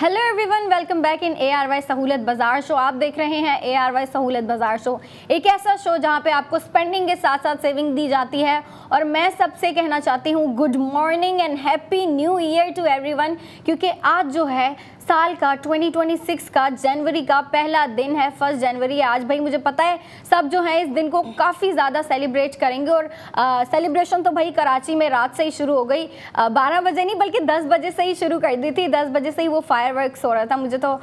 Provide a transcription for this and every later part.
Hello everyone, welcome back in ARY सहूलत बाजार show. आप देख रहे हैं ARY सहूलत बाजार शो, एक ऐसा शो जहां पे आपको स्पेंडिंग के साथ साथ सेविंग दी जाती है। और मैं सबसे कहना चाहती हूं good morning and happy new year to everyone, क्योंकि आज जो है साल का 2026 का जनवरी का पहला दिन है, 1 जनवरी है आज। भाई मुझे पता है सब जो है इस दिन को काफ़ी ज़्यादा सेलिब्रेट करेंगे और सेलिब्रेशन तो भाई कराची में रात से ही शुरू हो गई। 12 बजे नहीं बल्कि 10 बजे से ही शुरू कर दी थी। 10 बजे से ही वो फायरवर्क्स हो रहा था। मुझे तो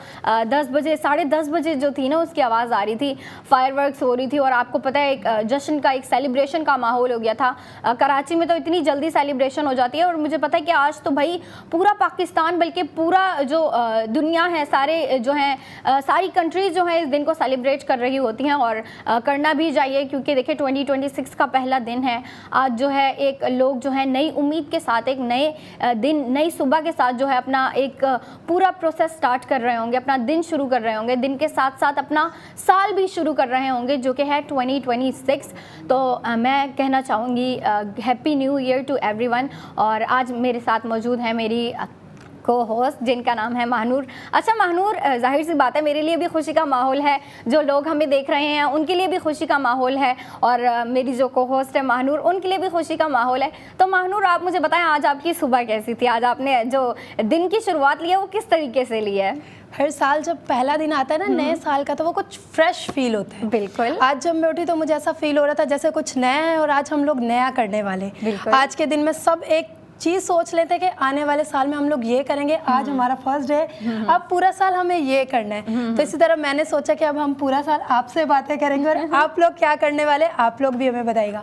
10 बजे 10:30 बजे जो थी ना उसकी आवाज़ आ रही थी, फायरवर्क्स हो रही थी। और आपको पता है एक जश्न का, एक सेलिब्रेशन का माहौल हो गया था। कराची में तो इतनी जल्दी सेलिब्रेशन हो जाती है। और मुझे पता है कि आज तो भाई पूरा पाकिस्तान बल्कि पूरा जो दुनिया है, सारे जो हैं सारी कंट्रीज जो है इस दिन को सेलिब्रेट कर रही होती हैं और करना भी चाहिए, क्योंकि देखिए 2026 का पहला दिन है आज। जो है एक लोग जो है नई उम्मीद के साथ, एक नए दिन, नई सुबह के साथ जो है अपना एक पूरा प्रोसेस स्टार्ट कर रहे होंगे, अपना दिन शुरू कर रहे होंगे, दिन के साथ साथ अपना साल भी शुरू कर रहे होंगे जो कि है 2026। तो मैं कहना चाहूँगी happy new year to everyone. और आज मेरे साथ मौजूद है मेरी को होस्ट जिनका नाम है महानूर। अच्छा महानूर, जाहिर सी बात है मेरे लिए भी खुशी का माहौल है, जो लोग हमें देख रहे हैं उनके लिए भी खुशी का माहौल है, और मेरी जो को होस्ट है महानूर, उनके लिए भी खुशी का माहौल है। तो महानूर आप मुझे बताएं आज आपकी सुबह कैसी थी? आज आपने जो दिन की शुरुआत ली है वो किस तरीके से ली है? हर साल जब पहला दिन आता है ना नए साल का, तो वो कुछ फ्रेश फील होता है। बिल्कुल। आज जब मैं उठी तो मुझे ऐसा फील हो रहा था जैसे कुछ नया है और आज हम लोग नया करने वाले। आज के दिन में सब एक चीज़ सोच लेते हैं कि आने वाले साल में हम लोग ये करेंगे, आज हमारा फर्स्ट डे है, अब पूरा साल हमें ये करना है। तो इसी तरह मैंने सोचा कि अब हम पूरा साल आपसे बातें करेंगे और आप लोग क्या करने वाले आप लोग भी हमें बताइएगा।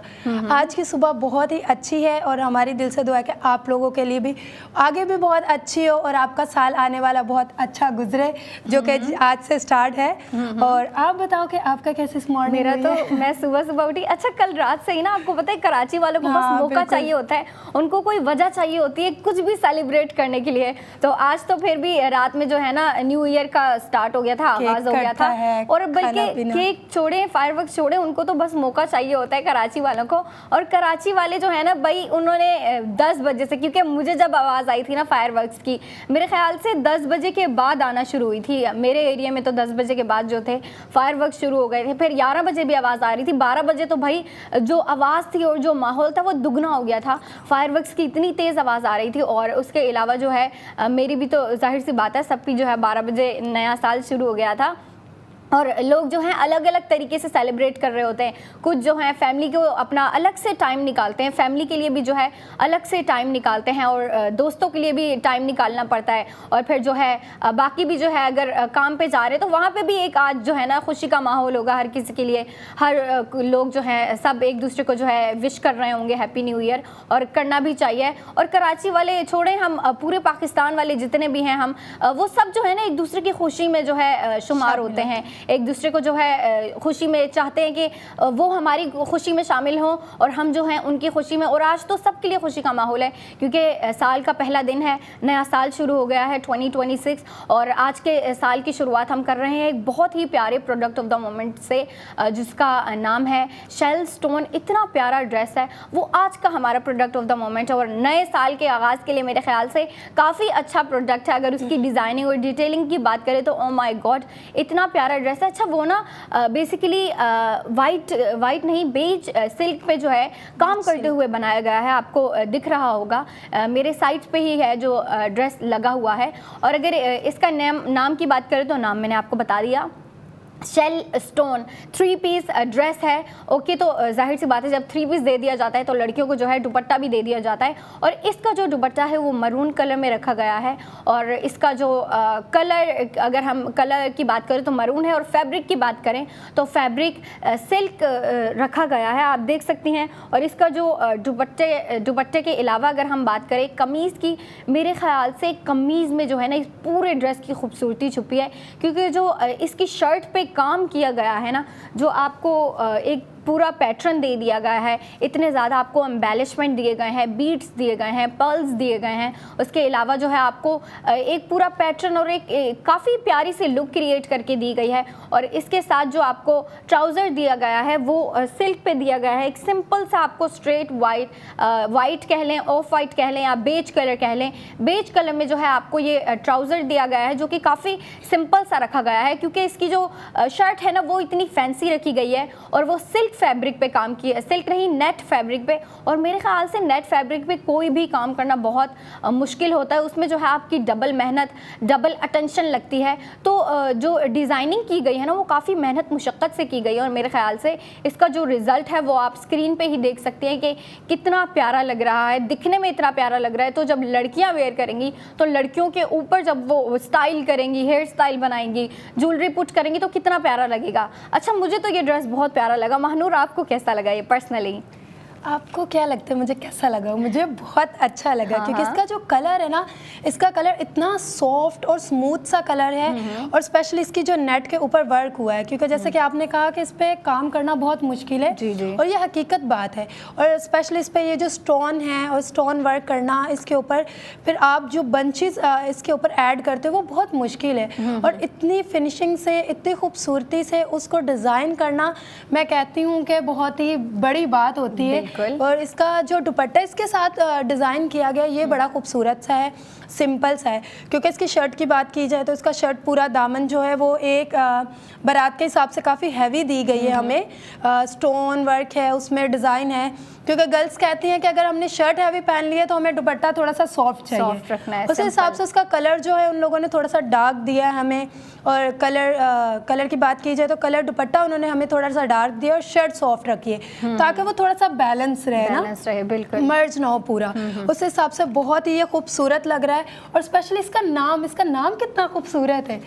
आज की सुबह बहुत ही अच्छी है और हमारी दिल से दुआ है कि आप लोगों के लिए भी आगे भी बहुत अच्छी हो और आपका साल आने वाला बहुत अच्छा गुजरे, जो कि आज से स्टार्ट है। और आप बताओ कि आपका कैसे मॉर्निंग? मेरा तो मैं सुबह सुबह उठी। अच्छा कल रात से ही ना, आपको पता है कराची वालों को बस मौका चाहिए होता है, उनको कोई वजह चाहिए होती है कुछ भी सेलिब्रेट करने के लिए। तो आज तो फिर भी रात में जो है ना न्यू ईयर का स्टार्ट हो गया था, आगाज हो गया था। और बल्कि केक छोड़े, फायरवर्क्स छोड़े, उनको तो बस मौका चाहिए होता है कराची वालों को। और कराची वाले जो है ना भाई, उन्होंने 10 बजे से, क्योंकि मुझे जब आवाज़ आई थी ना फायरवर्क्स की, मेरे ख्याल से 10 बजे के बाद आना शुरू हुई थी मेरे एरिया में। तो 10 बजे के बाद जो थे फायरवर्क्स शुरू हो गए थे। फिर 11 बजे भी आवाज़ आ रही थी। 12 बजे तो भाई जो आवाज़ थी और जो माहौल था वो दुगना हो गया था। फायरवर्क्स की इतनी तेज़ आवाज़ आ रही थी। और उसके अलावा जो है मेरी भी तो जाहिर सी बात है सबकी जो है 12 बजे नया साल शुरू हो गया था। और लोग जो हैं अलग अलग तरीके से सेलिब्रेट कर रहे होते हैं। कुछ जो हैं फैमिली को अपना अलग से टाइम निकालते हैं, फैमिली के लिए भी जो है अलग से टाइम निकालते हैं, और दोस्तों के लिए भी टाइम निकालना पड़ता है। और फिर जो है बाकी भी जो है अगर काम पे जा रहे हैं तो वहाँ पे भी एक आज जो है ना खुशी का माहौल होगा हर किसी के लिए। हर लोग जो हैं सब एक दूसरे को जो है विश कर रहे होंगे हैप्पी न्यू ईयर, और करना भी चाहिए। और कराची वाले छोड़ें, हम पूरे पाकिस्तान वाले जितने भी हैं हम वो सब जो है ना एक दूसरे की खुशी में जो है शुमार होते हैं, एक दूसरे को जो है खुशी में चाहते हैं कि वो हमारी खुशी में शामिल हों और हम जो हैं उनकी खुशी में। और आज तो सबके लिए खुशी का माहौल है, क्योंकि साल का पहला दिन है, नया साल शुरू हो गया है 2026। और आज के साल की शुरुआत हम कर रहे हैं एक बहुत ही प्यारे प्रोडक्ट ऑफ द मोमेंट से, जिसका नाम है शेल स्टोन। इतना प्यारा ड्रेस है, वो आज का हमारा प्रोडक्ट ऑफ द मोमेंट है और नए साल के आगाज़ के लिए मेरे ख्याल से काफ़ी अच्छा प्रोडक्ट है। अगर उसकी डिज़ाइनिंग और डिटेलिंग की बात करें तो ओ माई गॉड इतना प्यारा ड्रेस है। अच्छा वो ना बेसिकली वाइट नहीं, बेज सिल्क पे जो है काम करते हुए बनाया गया है। आपको दिख रहा होगा, मेरे साइट पे ही है जो ड्रेस लगा हुआ है। और अगर इसका नाम की बात करें तो नाम मैंने आपको बता दिया, शेल स्टोन 3 पीस ड्रेस है। ओके, तो जाहिर सी बात है जब 3 पीस दे दिया जाता है तो लड़कियों को जो है दुपट्टा भी दे दिया जाता है। और इसका जो दुपट्टा है वो मरून कलर में रखा गया है। और इसका जो कलर, अगर हम कलर की बात करें तो मरून है, और फैब्रिक की बात करें तो फैब्रिक सिल्क रखा गया है, आप देख सकती हैं। और इसका जो दुपट्टे के अलावा अगर हम बात करें कमीज़ की, मेरे ख्याल से कमीज़ में जो है ना इस पूरे ड्रेस की खूबसूरती छुपी है, क्योंकि जो इसकी शर्ट पे काम किया गया है ना, जो आपको एक पूरा पैटर्न दे दिया गया है, इतने ज़्यादा आपको एम्बेलिशमेंट दिए गए हैं, बीड्स दिए गए हैं, पर्ल्स दिए गए हैं। उसके अलावा जो है आपको एक पूरा पैटर्न और एक काफ़ी प्यारी सी लुक क्रिएट करके दी गई है। और इसके साथ जो आपको ट्राउज़र दिया गया है वो सिल्क पे दिया गया है, एक सिंपल सा आपको स्ट्रेट वाइट कह लें, ऑफ वाइट कह लें या बेज कलर कह लें। बेज कलर में जो है आपको ये ट्राउज़र दिया गया है जो कि काफ़ी सिंपल सा रखा गया है, क्योंकि इसकी जो शर्ट है ना वो इतनी फैंसी रखी गई है और वो सिल्क फैब्रिक पे काम की है, सिल्क नहीं नेट फैब्रिक पे। और मेरे ख्याल से नेट फैब्रिक पे कोई भी काम करना बहुत मुश्किल होता है, उसमें जो है आपकी डबल मेहनत, डबल अटेंशन लगती है। तो जो डिज़ाइनिंग की गई है ना वो काफ़ी मेहनत मुशक्क़त से की गई है और मेरे ख्याल से इसका जो रिज़ल्ट है वो आप स्क्रीन पे ही देख सकते हैं कि कितना प्यारा लग रहा है, दिखने में इतना प्यारा लग रहा है। तो जब लड़कियां वेयर करेंगी तो लड़कियों के ऊपर जब वो स्टाइल करेंगी, हेयर स्टाइल बनाएंगी, ज्वेलरी पुट करेंगी तो कितना प्यारा लगेगा। अच्छा, मुझे तो ये ड्रेस बहुत प्यारा लगा। महानूर, आपको कैसा लगा ये पर्सनली? आपको क्या लगता है मुझे कैसा लगा? मुझे बहुत अच्छा लगा, क्योंकि इसका जो कलर है ना, इसका कलर इतना सॉफ्ट और स्मूथ सा कलर है और स्पेशली इसकी जो नेट के ऊपर वर्क हुआ है, क्योंकि जैसे कि आपने कहा कि इस पर काम करना बहुत मुश्किल है। जी। और ये हकीकत बात है। और स्पेशली इस पर ये जो स्टोन है और स्टोन वर्क करना इसके ऊपर, फिर आप जो बंचेस इसके ऊपर ऐड करते हो वो बहुत मुश्किल है। और इतनी फिनिशिंग से, इतनी खूबसूरती से उसको डिज़ाइन करना, मैं कहती हूँ कि बहुत ही बड़ी बात होती है। और इसका जो दुपट्टा इसके साथ डिज़ाइन किया गया ये बड़ा खूबसूरत सा है, सिंपल सा है। क्योंकि इसकी शर्ट की बात की जाए तो इसका शर्ट पूरा दामन जो है वो एक बारात के हिसाब से काफ़ी हैवी दी गई है हमें। स्टोन वर्क है, उसमें डिज़ाइन है, क्योंकि गर्ल्स कहती हैं कि अगर हमने शर्ट हैवी पहन ली है तो हमें दुपट्टा थोड़ा सा सॉफ्ट चाहिए, सॉफ्ट रखना है। उस हिसाब से उसका कलर जो है उन लोगों ने थोड़ा सा डार्क दिया है हमें। और कलर की बात की जाए तो कलर दुपट्टा उन्होंने हमें थोड़ा सा डार्क दिया और शर्ट सॉफ्ट रखी है ताकि वो थोड़ा सा बैलेंस रहे ना, बिल्कुल मर्ज ना हो पूरा। उस हिसाब से बहुत ही ये खूबसूरत लग रहा है। और स्पेशली इसका नाम कितना खूबसूरत है,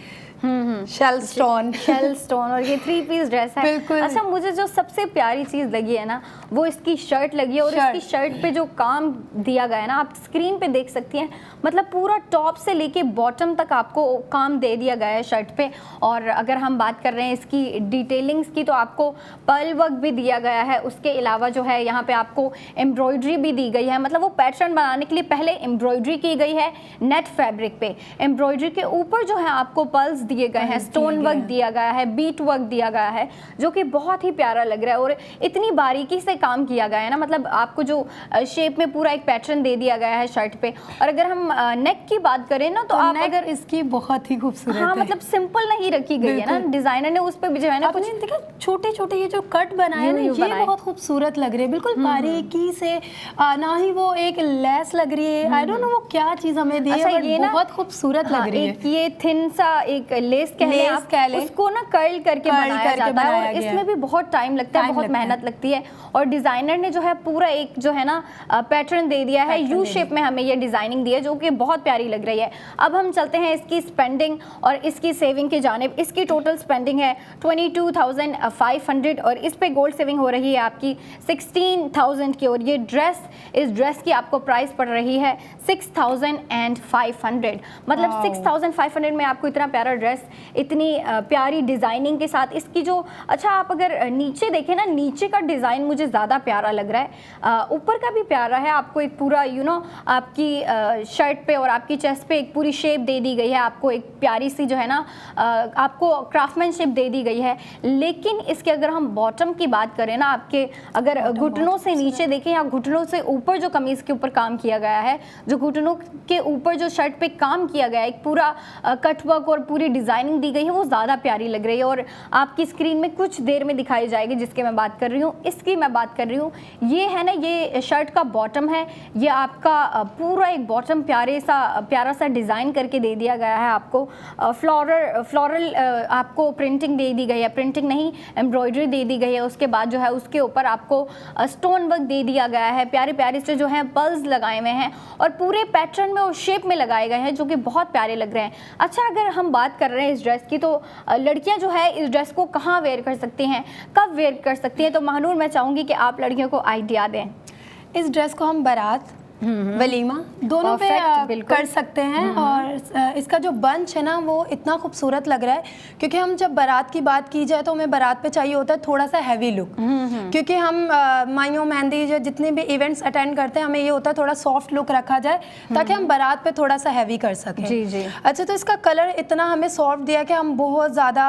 शेल स्टोन। और ये 3 पीस ड्रेस है। बिल्कुल। अच्छा, मुझे जो सबसे प्यारी चीज़ लगी है ना वो इसकी शर्ट लगी है। और इसकी शर्ट पे जो काम दिया गया है ना, आप स्क्रीन पे देख सकती हैं, मतलब पूरा टॉप से लेके बॉटम तक आपको काम दे दिया गया है शर्ट पे। और अगर हम बात कर रहे हैं इसकी डिटेलिंग्स की तो आपको पर्ल वर्क भी दिया गया है। उसके अलावा जो है यहाँ पे आपको एम्ब्रॉयडरी भी दी गई है, मतलब वो पैटर्न बनाने के लिए पहले एम्ब्रॉयडरी की गई है नेट फैब्रिक पे। एम्ब्रॉयडरी के ऊपर जो है आपको पर्ल्स दिए गए हैं, स्टोन वर्क दिया गया है, बीट वर्क दिया गया है, जो कि बहुत ही प्यारा लग रहा है। और इतनी बारीकी से काम किया गया है ना, मतलब आपको जो शेप में पूरा एक पैटर्न दे दिया गया है शर्ट पे। और अगर हम नेक की बात करें ना तो आप अगर इसकी बहुत ही खूबसूरत है, मतलब सिंपल नहीं रखी गई है ना, डिजाइनर ने उस पे भी जो है ना कुछ देखा छोटे छोटे ये जो कट बनाए ना, ये बहुत खूबसूरत लग रहे हैं, बिल्कुल बारीकी से। ना ही वो एक लेस लग रही है, आई डोंट नो वो क्या चीज हमें दी है, ये बहुत खूबसूरत लग रही है। ये थिन सा एक लेस कह लें, उसको ना कर्ल करके बनाया जाता है और इसमें भी बहुत टाइम लगता है, बहुत मेहनत लगती है। और डिजाइनर ने जो है पूरा एक जो है ना पैटर्न दे दिया है, यू शेप में हमें ये डिजाइनिंग दी है जो कि बहुत प्यारी लग रही है। अब हम चलते हैं इसकी स्पेंडिंग और इसकी सेविंग की जानिब। इसकी टोटल स्पेंडिंग है 22,500 और इस पे गोल्ड सेविंग हो रही है आपकी 16,000 की। और ये इस ड्रेस की आपको प्राइस पड़ रही है 6,500, मतलब 6,500 में आपको इतना प्यारा ड्रेस, इतनी प्यारी डिज़ाइनिंग के साथ। इसकी जो अच्छा आप अगर नीचे देखें ना, नीचे का डिज़ाइन मुझे ज़्यादा प्यारा लग रहा है, ऊपर का भी प्यारा है। आपको एक पूरा आपकी शर्ट पे और आपकी चेस्ट पे एक पूरी शेप दे दी गई है, आपको एक प्यारी सी जो है ना आपको क्राफ्टमैनशिप दे दी गई है। लेकिन इसके अगर हम बॉटम की बात करें ना, आपके अगर घुटनों से नीचे देखें या घुटनों से ऊपर जो कमीज़ के ऊपर काम किया गया है, जो घुटनों के ऊपर जो शर्ट पे काम किया गया है, एक पूरा कटवर्क और पूरी डिज़ाइनिंग दी गई है, वो ज़्यादा प्यारी लग रही है। और आपकी स्क्रीन में कुछ देर में दिखाई जाएगी जिसकी मैं बात कर रही हूँ, इसकी मैं बात कर रही हूँ। ये है ना, ये शर्ट का बॉटम है, ये आपका पूरा एक बॉटम प्यारा सा डिज़ाइन करके दे दिया गया है। आपको फ्लोरल आपको प्रिंटिंग दे दी गई है, प्रिंटिंग नहीं एम्ब्रॉयडरी दे दी गई है। उसके बाद जो है उसके ऊपर आपको स्टोन वर्क दे दिया गया है, प्यारे प्यारे से जो है पर्ल्स लगाए हुए हैं और पूरे पैटर्न में और शेप में लगाए गए हैं, जो कि बहुत प्यारे लग रहे हैं। अच्छा, अगर हम बात कर रहे हैं इस ड्रेस की तो लड़कियां जो है इस ड्रेस को कहाँ वेयर कर सकती हैं, कब वेयर कर सकती हैं? तो महानूर, मैं चाहूँगी कि आप लड़कियों को आइडिया दें। इस ड्रेस को हम बारात, वलीमा दोनों पे बिल्कुल कर सकते हैं। और इसका जो बंच है ना वो इतना खूबसूरत लग रहा है, क्योंकि हम जब बारात की बात की जाए तो हमें बारात पे चाहिए होता है थोड़ा सा हैवी लुक, क्योंकि हम माइयों मेहंदी जो जितने भी इवेंट्स अटेंड करते हैं हमें ये होता है थोड़ा सॉफ्ट लुक रखा जाए ताकि हम बारात पे थोड़ा सा हैवी कर सकें। जी जी। अच्छा, तो इसका कलर इतना हमें सॉफ्ट दिया कि हम बहुत ज़्यादा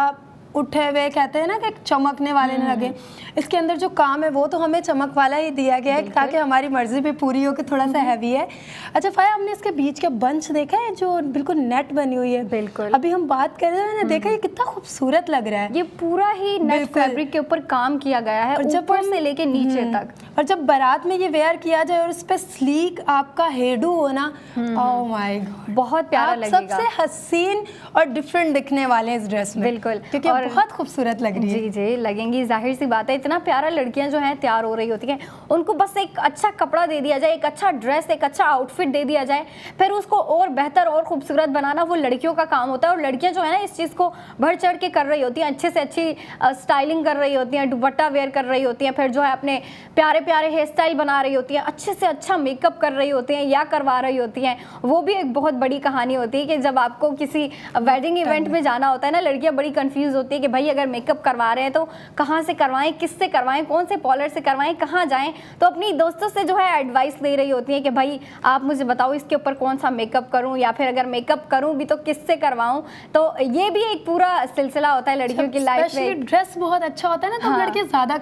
उठे हुए कहते हैं ना कि चमकने वाले न लगे। इसके अंदर जो काम है वो तो हमें चमक वाला ही दिया गया है ताकि हमारी मर्जी पे पूरी हो कि थोड़ा सा हैवी है। अच्छा फाया, हमने इसके बीच का बंच देखा है जो बिल्कुल नेट बनी हुई है। बिल्कुल अभी हम बात कर रहे हैं ना, देखा ये कितना खूबसूरत लग रहा है। ये पूरा ही नेट फैब्रिक के ऊपर काम किया गया है, ऊपर से लेके नीचे तक। और जब बारात में ये वेयर किया जाए और उस पे स्लीक आपका हेडू हो ना, ओह माय गॉड, बहुत प्यारा लगेगा। सबसे हसीन और डिफरेंट दिखने वाले इस ड्रेस में। बिल्कुल, क्योंकि बहुत खूबसूरत लग रही है। जी जी लगेंगी, जाहिर सी बात है। इतना प्यारा लड़कियां जो हैं तैयार हो रही होती हैं, उनको बस एक अच्छा कपड़ा दे दिया जाए, एक अच्छा ड्रेस, एक अच्छा आउटफिट दे दिया जाए, फिर उसको और बेहतर और खूबसूरत बनाना वो लड़कियों का काम होता है। और लड़कियां जो है ना इस चीज़ को बढ़ चढ़ के कर रही होती हैं, अच्छे से अच्छी स्टाइलिंग कर रही होती हैं, दुपट्टा वेयर कर रही होती हैं, फिर जो है अपने प्यारे प्यारे हेयर स्टाइल बना रही होती हैं, अच्छे से अच्छा मेकअप कर रही होती हैं या करवा रही होती हैं। वो भी एक बहुत बड़ी कहानी होती है कि जब आपको किसी वेडिंग इवेंट में जाना होता है ना, लड़कियां बड़ी कंफ्यूज होती है कि भाई अगर मेकअप करवा रहे हैं तो कहाँ से करवाएं, किससे करवाएं, कौन से पार्लर से करवाएं, कहाँ जाएं। तो अपनी दोस्तों से जो है एडवाइस ले रही होती है कि भाई आप मुझे बताओ इसके ऊपर कौन सा मेकअप करूं, या फिर अगर मेकअप करूं भी तो किससे करवाऊं। तो ये भी एक पूरा सिलसिला होता है लड़कियों की लाइफ में। ड्रेस बहुत अच्छा होता है ना, तो लड़कियां ज्यादा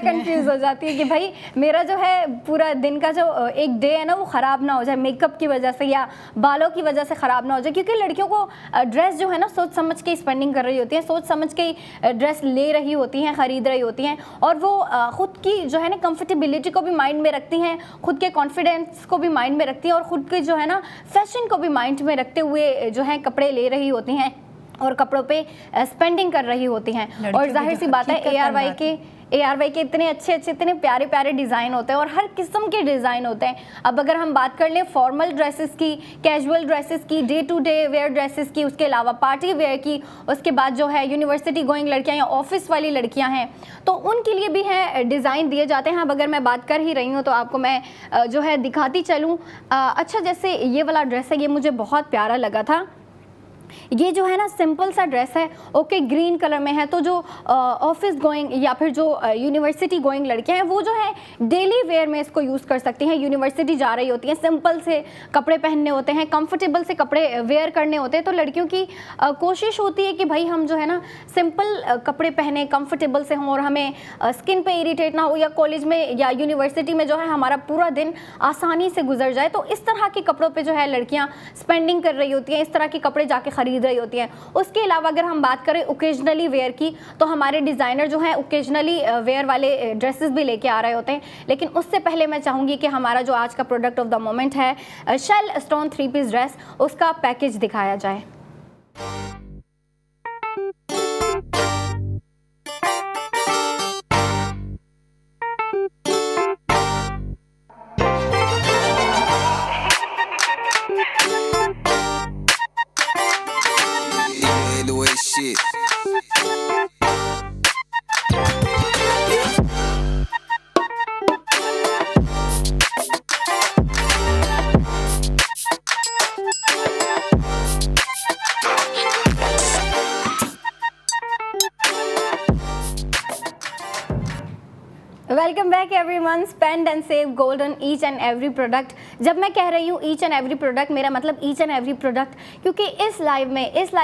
कंफ्यूज हो जाती है कि भाई मेरा जो है पूरा दिन का जो एक डे है ना वो खराब ना हो जाए मेकअप की वजह से या बालों की वजह से खराब ना हो जाए। क्योंकि लड़कियों को ड्रेस जो है ना सोच समझ के स्पेंडिंग कर रही होती है, सोच समझ के ड्रेस ले रही होती हैं, खरीद रही होती हैं, और वो खुद की जो है ना कंफर्टेबिलिटी को भी माइंड में रखती हैं, खुद के कॉन्फिडेंस को भी माइंड में रखती हैं, और खुद के जो है ना फैशन को भी माइंड में रखते हुए जो है कपड़े ले रही होती हैं और कपड़ों पे स्पेंडिंग कर रही होती हैं। और जाहिर सी बात है ARY के इतने अच्छे इतने प्यारे प्यारे डिज़ाइन होते हैं और हर किस्म के डिज़ाइन होते हैं। अब अगर हम बात कर लें फॉर्मल ड्रेसेस की, कैजुअल ड्रेसेस की, day to day wear dresses की, उसके अलावा पार्टी वेयर की, उसके बाद जो है यूनिवर्सिटी गोइंग लड़कियां या ऑफिस वाली लड़कियां हैं तो उनके लिए भी हैं डिज़ाइन दिए जाते हैं। अब अगर मैं बात कर ही रही हूँ तो आपको मैं जो है दिखाती चलूँ। अच्छा, जैसे ये वाला ड्रेस है, ये मुझे बहुत प्यारा लगा था। ये जो है ना सिंपल सा ड्रेस है, ओके, ग्रीन कलर में है। तो जो ऑफिस गोइंग या फिर जो यूनिवर्सिटी गोइंग लड़कियां हैं वो जो है डेली वेयर में इसको यूज़ कर सकती हैं। यूनिवर्सिटी जा रही होती हैं, सिंपल से कपड़े पहनने होते हैं, कंफर्टेबल से कपड़े वेयर करने होते हैं, तो लड़कियों की कोशिश होती है कि भाई हम जो है ना सिंपल कपड़े पहने, कंफर्टेबल से हों और हमें स्किन पे इरिटेट ना हो, या कॉलेज में या यूनिवर्सिटी में जो है हमारा पूरा दिन आसानी से गुजर जाए। तो इस तरह के कपड़ों पर जो है लड़कियाँ स्पेंडिंग कर रही होती हैं, इस तरह के कपड़े जाके खरीद रही होती हैं। उसके अलावा अगर हम बात करें ओकेजनली वेयर की, तो हमारे डिज़ाइनर जो हैं ओकेजनली वेयर वाले ड्रेसेस भी लेके आ रहे होते हैं। लेकिन उससे पहले मैं चाहूँगी कि हमारा जो आज का प्रोडक्ट ऑफ द मोमेंट है शेल स्टोन 3 पीस ड्रेस, उसका पैकेज दिखाया जाए। Welcome back everyone. Spend and save gold on each and every product. जब मैं कह रही हूँ ईच एंड एवरी प्रोडक्ट, मेरा मतलब ईच एंड एवरी प्रोडक्ट, क्योंकि इस लाइव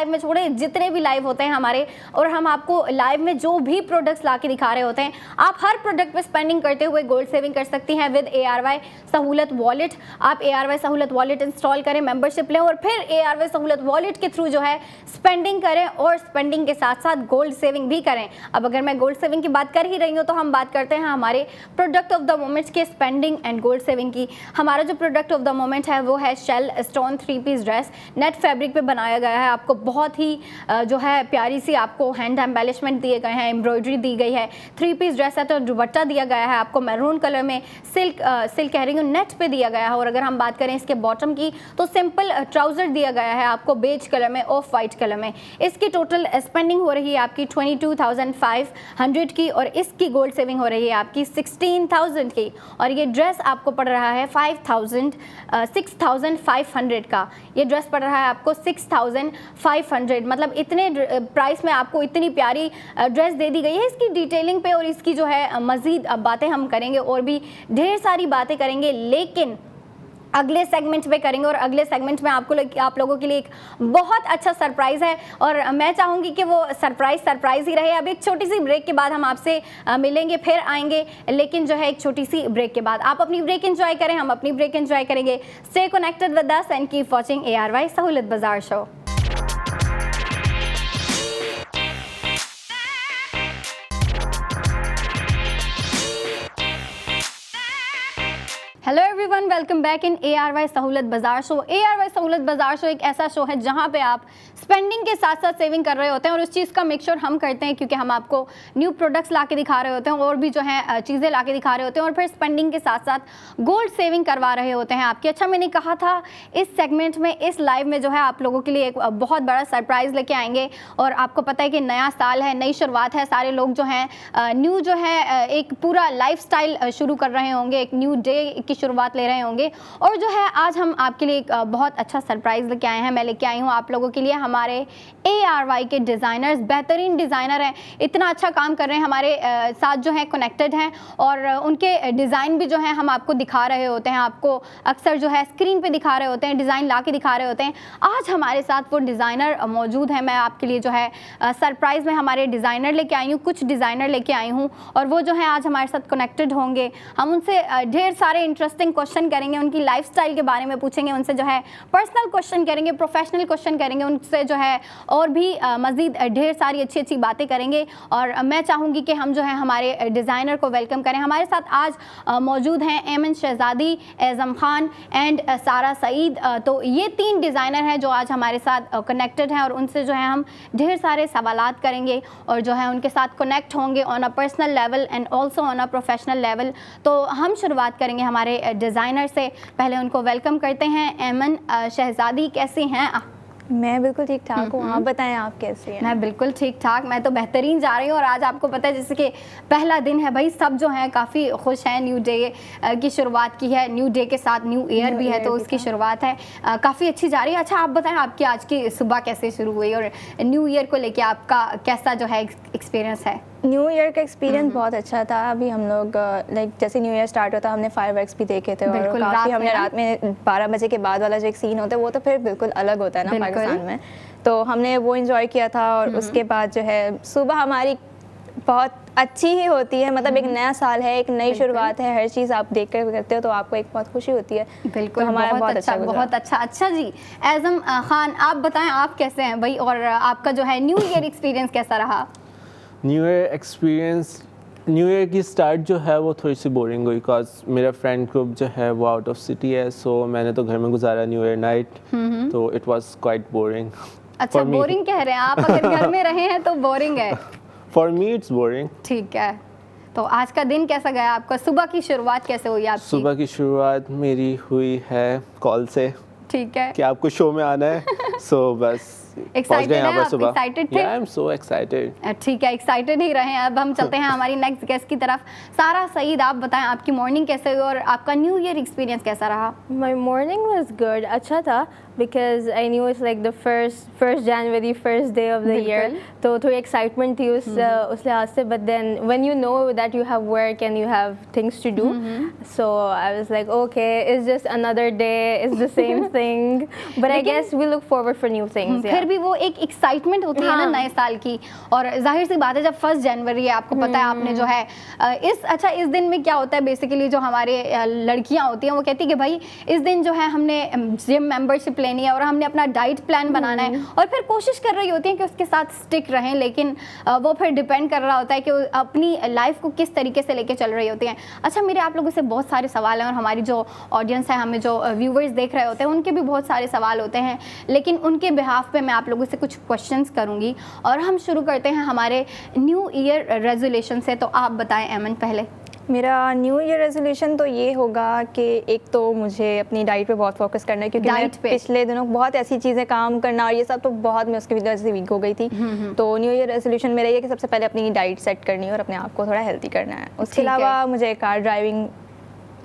में छोड़े जितने भी लाइव होते हैं हमारे, और हम आपको लाइव में जो भी प्रोडक्ट्स ला के दिखा रहे होते हैं, आप हर प्रोडक्ट पे स्पेंडिंग करते हुए गोल्ड सेविंग कर सकती हैं विद ARY सहूलत वॉलेट। आप ARY सहूलत वॉलेट इंस्टॉल करें, मेंबरशिप लें और फिर ARY सहूलत वॉलेट के थ्रू जो है स्पेंडिंग करें, और स्पेंडिंग के साथ साथ गोल्ड सेविंग भी करें। अब अगर मैं गोल्ड सेविंग की बात कर ही रही हूँ तो हम बात करते हैं हमारे प्रोडक्ट ऑफ द मोमेंट के स्पेंडिंग एंड गोल्ड सेविंग की। हमारा जो प्रोडक्ट ऑफ द मोमेंट है वो है shell stone 3 piece dress. Net fabric पे बनाया गया है, आपको बहुत ही जो है प्यारी सी आपको हैंड एम्बेलिशमेंट दिए गए हैं, एम्ब्रॉयडरी दी गई है। 3 पीस ड्रेस है तो दुपट्टा दिया गया है आपको मैरून कलर में, सिल्क कह रही हूँ नेट पे दिया गया है। और अगर हम बात करें इसके बॉटम की तो सिंपल ट्राउजर दिया गया है आपको बेज कलर में, ऑफ वाइट कलर में। इसकी टोटल स्पेंडिंग हो रही है आपकी 22,500 की, और इसकी गोल्ड सेविंग हो रही है आपकी 16,000 की। जाएंगे। और ये ड्रेस आपको पड़ रहा है 6500 का, ये ड्रेस पड़ रहा है आपको 6500, मतलब इतने प्राइस में आपको इतनी प्यारी ड्रेस दे दी गई है। इसकी डिटेलिंग पे और इसकी जो है मज़ीद बातें हम करेंगे और भी ढेर सारी बातें करेंगे, लेकिन अगले सेगमेंट में करेंगे। और अगले सेगमेंट में आप लोगों के लिए एक बहुत अच्छा सरप्राइज़ है और मैं चाहूँगी कि वो सरप्राइज़ ही रहे। अब एक छोटी सी ब्रेक के बाद हम आपसे मिलेंगे, फिर आएंगे, लेकिन जो है एक छोटी सी ब्रेक के बाद। आप अपनी ब्रेक एंजॉय करें, हम अपनी ब्रेक एंजॉय करेंगे। Stay connected with us and keep watching ARY सहूलत बाजार show. Hello everyone, welcome back in ARY सहूलत बाजार शो। ARY सहूलत बाजार शो एक ऐसा शो है जहां पे आप स्पेंडिंग के साथ साथ सेविंग कर रहे होते हैं और उस चीज़ का मेक श्योर हम करते हैं, क्योंकि हम आपको न्यू प्रोडक्ट्स ला के दिखा रहे होते हैं और भी जो है चीज़ें ला के दिखा रहे होते हैं और फिर स्पेंडिंग के साथ साथ गोल्ड सेविंग करवा रहे होते हैं आपकी। अच्छा, मैंने कहा था इस सेगमेंट में, इस लाइव में जो है आप लोगों के लिए एक बहुत बड़ा सरप्राइज़ लेके आएंगे। और आपको पता है कि नया साल है, नई शुरुआत है, सारे लोग जो हैं न्यू जो है एक पूरा लाइफस्टाइल शुरू कर रहे होंगे, एक न्यू डे की शुरुआत ले रहे होंगे। और जो है आज हम आपके लिए एक बहुत अच्छा सरप्राइज़ लेके आए हैं। मैं लेके आई हूँ आप लोगों के लिए हमारे ARY के डिज़ाइनर्स, बेहतरीन डिज़ाइनर हैं, इतना अच्छा काम कर रहे हैं, हमारे साथ जो है कनेक्टेड हैं और उनके डिज़ाइन भी जो है हम आपको दिखा रहे होते हैं, आपको अक्सर जो है स्क्रीन पे दिखा रहे होते हैं, डिज़ाइन ला के दिखा रहे होते हैं। आज हमारे साथ वो डिज़ाइनर मौजूद हैं। मैं आपके लिए जो है सरप्राइज़ में हमारे डिज़ाइनर लेके आई हूँ, कुछ डिज़ाइनर लेके आई हूँ और वो जो है आज हमारे साथ कनेक्टेड होंगे। हम उनसे ढेर सारे इंटरेस्टिंग क्वेश्चन करेंगे, उनकी लाइफस्टाइल के बारे में पूछेंगे, उनसे जो है पर्सनल क्वेश्चन करेंगे, प्रोफेशनल क्वेश्चन करेंगे, उनसे जो है और भी मज़ीद ढेर सारी अच्छी अच्छी बातें करेंगे। और मैं चाहूँगी कि हम जो है हमारे डिज़ाइनर को वेलकम करें। हमारे साथ आज मौजूद हैं एमन शहज़ादी, एज़म खान एंड सारा सईद। तो ये 3 डिज़ाइनर हैं जो आज हमारे साथ कनेक्टेड हैं और उनसे जो है हम ढेर सारे सवालात करेंगे और जो है उनके साथ कनेक्ट होंगे on a personal level and also on a professional level. तो हम शुरुआत करेंगे हमारे डिज़ाइनर से। पहले उनको वेलकम करते हैं। एमन शहज़ादी, कैसी हैं आप? मैं बिल्कुल ठीक ठाक हूँ, आप बताएं आप कैसी हैं? मैं बिल्कुल ठीक ठाक, मैं तो बेहतरीन जा रही हूँ। और आज आपको पता है जैसे कि पहला दिन है भाई, सब जो है काफ़ी खुश हैं, न्यू डे की शुरुआत की है, न्यू डे के साथ न्यू ईयर भी है, तो उसकी शुरुआत है, काफ़ी अच्छी जा रही है। अच्छा, आप बताएं आपकी आज की सुबह कैसे शुरू हुई और न्यू ईयर को लेके आपका कैसा जो है एक्सपीरियंस है? न्यू ईयर का एक्सपीरियंस बहुत अच्छा था। अभी हम लोग लाइक जैसे न्यू ईयर स्टार्ट होता हमने फायरवर्क्स भी देखे थे और काफ़ी हमने रात में 12 बजे के बाद वाला जो एक सीन होता है वो तो फिर बिल्कुल अलग होता है ना पाकिस्तान में, तो हमने वो एंजॉय किया था। और उसके बाद जो है सुबह हमारी बहुत अच्छी ही होती है, मतलब एक नया साल है, एक नई शुरुआत है, हर चीज़ आप देख कर करते हो तो आपको एक बहुत खुशी होती है। बिल्कुल, तो हमारा बहुत अच्छा। अच्छा जी, एज़म खान आप बताएं आप कैसे हैं भाई और आपका जो है न्यू ईयर एक्सपीरियंस कैसा रहा? न्यू ईयर की स्टार्ट जो है वो थोड़ी सी बोरिंग हुई, बिकॉज मेरा फ्रेंड ग्रुप जो है वो आउट ऑफ सिटी है, सो मैंने तो घर में गुजारा न्यू ईयर नाइट, तो इट वाज क्वाइट बोरिंग। अच्छा, बोरिंग कह रहे हैं आप? अगर घर में रहे हैं तो बोरिंग है? For me it's boring. ठीक है, तो आज का दिन कैसा गया आपका? सुबह की शुरुआत कैसे हुई आपकी? सुबह की शुरुआत मेरी हुई है कॉल से। ठीक है, कि आपको शो में आना है, सो बस एक्साइटेड हैं आप? एक्साइटेड थे? I am so excited. ठीक है, एक्साइटेड ही रहे। अब हम चलते हैं हमारी नेक्स्ट गेस्ट की तरफ। सारा सईद, आप बताएं आपकी मॉर्निंग कैसे हुई और आपका न्यू ईयर एक्सपीरियंस कैसा रहा? My morning was good, अच्छा था, because I knew it's like the first January, first day of the year, तो थोड़ी excitement थी उस लिहाज से, but then when you know that you have work and you have things to do, so I was like okay, it's just another day, it's the same thing, but I guess we look forward for new things। फिर भी वो एक excitement होती है ना नए साल की, और जाहिर सी बात है जब 1 जनवरी है, आपको पता है आपने जो है इस दिन में क्या होता है बेसिकली, जो हमारे लड़कियां होती हैं वो कहती है कि भाई इस दिन जो है हमने जिम मेंबरशिप लेनी है और हमने अपना डाइट प्लान बनाना है, और फिर कोशिश कर रही होती हैं कि उसके साथ स्टिक रहें, लेकिन वो फिर डिपेंड कर रहा होता है कि अपनी लाइफ को किस तरीके से लेके चल रही होती हैं। अच्छा, मेरे आप लोगों से बहुत सारे सवाल हैं और हमारी जो ऑडियंस है, हमें जो व्यूवर्स देख रहे होते हैं, उनके भी बहुत सारे सवाल होते हैं, लेकिन उनके बिहाफ पे मैं आप लोगों से कुछ क्वेश्चंस करूंगी और हम शुरू करते हैं हमारे न्यू ईयर रेजोल्यूशन से। तो आप बताएं एमन पहले। मेरा न्यू ईयर रेजोल्यूशन तो ये होगा कि एक तो मुझे अपनी डाइट पे बहुत फोकस करना है, क्योंकि मैं पिछले दिनों बहुत ऐसी चीज़ें काम करना और ये सब तो बहुत मैं उसकी वजह से वीक हो गई थी। तो न्यू ईयर रेजोल्यूशन मेरा ये कि सबसे पहले अपनी डाइट सेट करनी है और अपने आप को थोड़ा हेल्दी करना है। उसके अलावा मुझे कार ड्राइविंग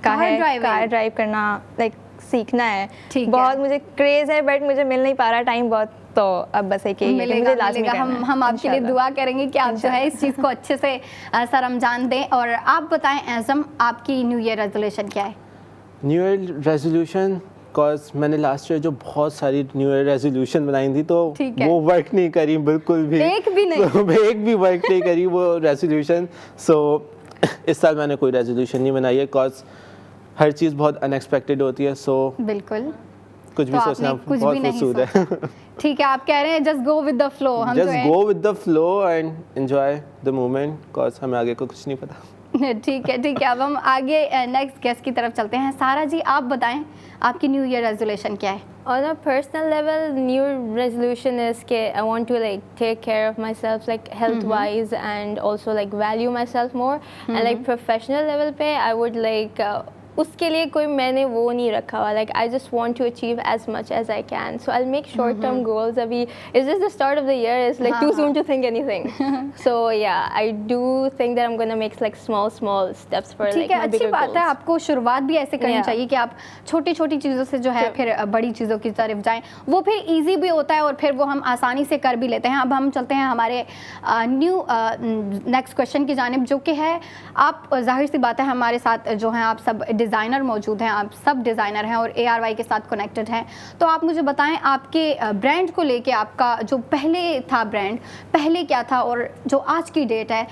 का है, कार ड्राइव करना लाइक सीखना है। बहुत मुझे क्रेज है बट मुझे मिल नहीं पा रहा टाइम बहुत, तो अब बस एक यही है कि मुझे लाजमी करना है। हम आपके लिए दुआ करेंगे कि आप जो है इस चीज़ को अच्छे से सरअंजाम दें। और आप बताएं एज़म, आपकी न्यू ईयर रेजोल्यूशन क्या है? न्यू ईयर रेजोल्यूशन, बिकॉज मैंने लास्ट ईयर जो बहुत सारी न्यू ईयर रेजोल्यूशन बनाई थी तो वो वर्क नहीं करी बिल्कुल भी, एक भी नहीं एक भी वर्क नहीं करी वो रेजोल्यूशन। सो इस साल मैंने कोई रेजोल्यूशन नहीं बनाई है, बिकॉज हर चीज़ बहुत अनएक्सपेक्टेड होती है। सो बिल्कुल कुछ भी सोचना बहुत फसूद है। ठीक है, आप कह रहे हैं just go with the flow. हम just go with the flow and enjoy the moment, because हमें आगे को कुछ नहीं पता। ठीक है ठीक है, अब हम आगे नेक्स्ट गेस्ट की तरफ चलते हैं। सारा जी, आप बताएं आपकी न्यू ईयर रेजोल्यूशन क्या है? On a personal level, new resolution is that I want to like take care of myself, like health-wise, and also like value myself more. And like professional level पे I would like उसके लिए कोई मैंने वो नहीं रखा हुआ, like I just want to achieve as much as I can, so I'll make short-term goals. अभी is this the start of the year? It's like too soon to think anything. So yeah, I do think that I'm gonna make like small steps for like my bigger goals. अच्छी बात है, आपको शुरुआत भी ऐसे करनी चाहिए कि आप छोटी-छोटी चीज़ों से जो है फिर बड़ी चीज़ों की तरफ जाएं। वो फिर इजी भी होता है और फिर वो हम आसानी से कर भी लेते हैं। अब हम चलते हैं हमारे नेक्स्ट क्वेश्चन की जानिब, जो कि है, आप जाहिर सी बात है हमारे साथ जो हैं आप सब डिज़ाइनर मौजूद हैं, आप सब डिज़ाइनर हैं और ARY के साथ कनेक्टेड हैं। तो आप मुझे बताएं आपके ब्रांड को लेके, आपका जो पहले था ब्रांड, पहले क्या था और जो आज की डेट है,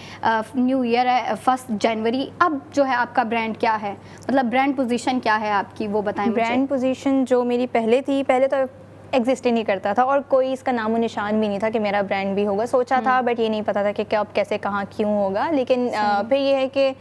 न्यू ईयर है 1 जनवरी, अब जो है आपका ब्रांड क्या है, मतलब ब्रांड पोजीशन क्या है आपकी, वो बताएं मुझे। ब्रांड पोजीशन जो मेरी पहले थी, पहले तो एग्जिस्ट ही नहीं करता था और कोई इसका नामो निशान भी नहीं था कि मेरा ब्रांड भी होगा। सोचा था बट ये नहीं पता था कि कब कैसे कहाँ क्यों होगा। लेकिन फिर ये है कि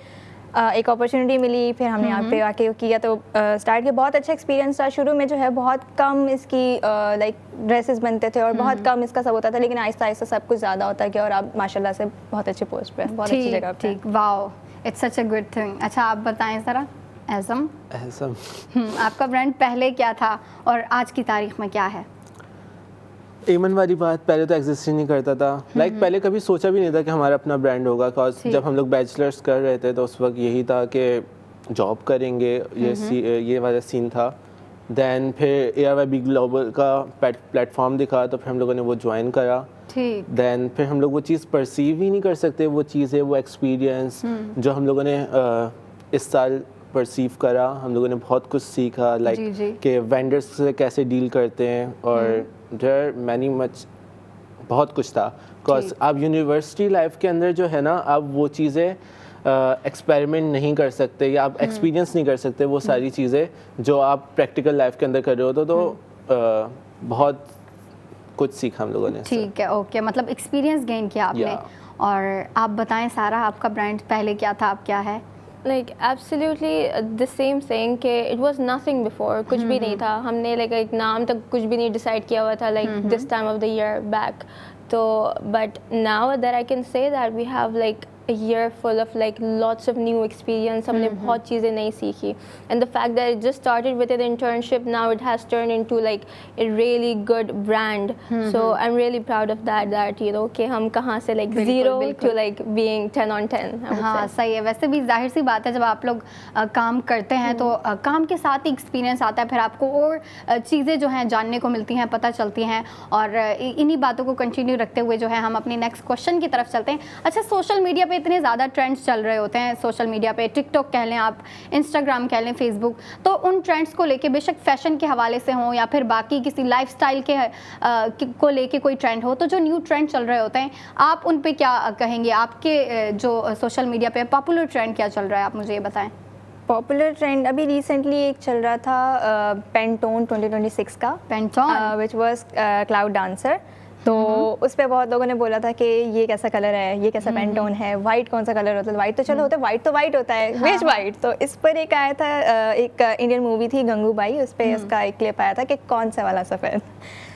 एक अपॉर्चुनिटी मिली, फिर हमने यहाँ पे आके किया तो स्टार्ट किया। बहुत अच्छा एक्सपीरियंस था। शुरू में जो है बहुत कम इसकी लाइक ड्रेसेस बनते थे और बहुत कम इसका सब होता था, लेकिन आहिस्ता आहिस्ता सब कुछ ज़्यादा होता गया और अब माशाल्लाह से बहुत अच्छे पोस्ट पे, बहुत अच्छी जगह पे। ठीक, wow, it's such a good thing. अच्छा, आप बताएं ज़रा एज़म, आपका ब्रांड पहले क्या था और आज की तारीख में क्या है? एमन वाली बात, पहले तो एग्जिस्ट ही नहीं करता था। लाइक पहले कभी सोचा भी नहीं था कि हमारा अपना ब्रांड होगा, बिकॉज जब हम लोग बैचलर्स कर रहे थे तो उस वक्त यही था कि जॉब करेंगे, ये वाला सीन था। देन फिर ARYB ग्लोबल का प्लेटफॉर्म दिखा तो फिर हम लोगों ने वो ज्वाइन करा। देन फिर हम लोग वो चीज़ परसीव ही नहीं कर सकते, वो चीज़ें, वो एक्सपीरियंस जो हम लोगों ने इस साल परसीव करा। हम लोगों ने बहुत कुछ सीखा, लाइक कि वेंडर्स से कैसे डील करते हैं और देयर मैनी मच, बहुत कुछ था। बिकॉज आप यूनिवर्सिटी लाइफ के अंदर जो है ना, आप वो चीज़ें एक्सपेरिमेंट नहीं कर सकते या आप एक्सपीरियंस नहीं कर सकते वो सारी चीज़ें जो आप प्रैक्टिकल लाइफ के अंदर कर रहे हो। तो बहुत कुछ सीखा हम लोगों ने। ठीक है, ओके, मतलब एक्सपीरियंस गेन किया आपने। और आप बताएं सारा, आपका ब्रांड पहले क्या था, अब क्या है? Like absolutely the same thing कि it was nothing before, कुछ भी नहीं था। हमने like एक नाम तक कुछ भी नहीं डिसाइड किया हुआ था like this time of the year back। तो but now that I can say that we have like a year full of like lots of new experience, हमने बहुत चीज़ें नई सीखी, and the fact that it just started with an internship, now it has turned into like a really good brand, so I'm really proud of that you know कि हम कहाँ से like zero to like being 10 on 10। हाँ, सही है। वैसे भी जाहिर सी बात है, जब आप लोग काम करते हैं तो काम के साथ ही एक्सपीरियंस आता है, फिर आपको और चीज़ें जो हैं जानने को मिलती हैं, पता चलती हैं। और इन्हीं बातों को कंटिन्यू रखते हुए जो है हम अपनी नेक्स्ट क्वेश्चन की तरफ चलते हैं। अच्छा, सोशल मीडिया पे इतने ज़्यादा ट्रेंड्स चल रहे होते हैं, सोशल मीडिया पे टिकटॉक कह लें आप, इंस्टाग्राम कह लें, फेसबुक, तो उन ट्रेंड्स को लेके बेशक फैशन के हवाले से हों या फिर बाकी किसी लाइफस्टाइल के को लेके कोई ट्रेंड हो, तो जो न्यू ट्रेंड चल रहे होते हैं आप उन पे क्या कहेंगे? आपके जो सोशल मीडिया पे पॉपुलर ट्रेंड क्या चल रहा है, आप मुझे ये बताएं। पॉपुलर ट्रेंड अभी रिसेंटली एक चल रहा था पेंटोन 2026 का, Pantone which was cloud dancer. तो उस पर बहुत लोगों ने बोला था कि ये कैसा कलर है, ये कैसा पेंटोन है, वाइट कौन सा कलर होता है, वाइट तो चलो होता है, वाइट तो वाइट होता है, बेच वाइट। तो इस पर एक आया था, एक इंडियन मूवी थी गंगूबाई, उस पर उसका एक क्लिप आया था कि कौन सा वाला सफ़ेद।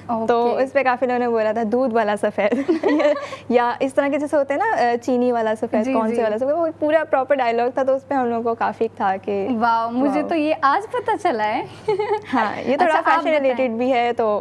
तो उस पर काफ़ी लोगों ने बोला था दूध वाला सफ़ेद या इस तरह के जैसे होते हैं ना चीनी वाला सफ़ेद, कौन से वाला सफ़ेद, वो पूरा प्रॉपर डायलॉग था। तो उस पर हम लोगों को काफ़ी था कि वाह, मुझे तो ये आज पता चला है। हाँ, ये थोड़ा फैशन रिलेटेड भी है। तो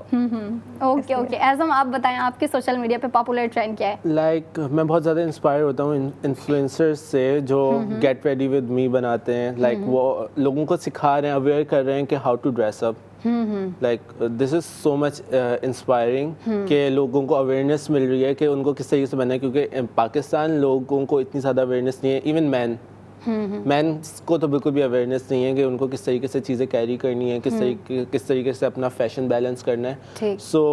ओके एज़म आप बताएं आपके सोशल मीडिया पे पॉपुलर ट्रेंड क्या है? लाइक मैं बहुत ज़्यादा इंस्पायर होता हूँ इन्फ्लुएंसर्स से जो गेट रेडी विद मी बनाते हैं। लाइक वो लोगों को सिखा रहे हैं, अवेयर कर रहे हैं कि how to dress up. Like this is so much inspiring कि लोगों को अवेयरनेस मिल रही है कि उनको किस तरीके से बनना है, क्योंकि पाकिस्तान लोगों को इतनी ज़्यादा अवेयरनेस नहीं है। इवन मैन को तो बिल्कुल भी अवेयरनेस नहीं है कि उनको किस तरीके से चीज़ें कैरी करनी है, किस तरीके से अपना फैशन बैलेंस करना है। सो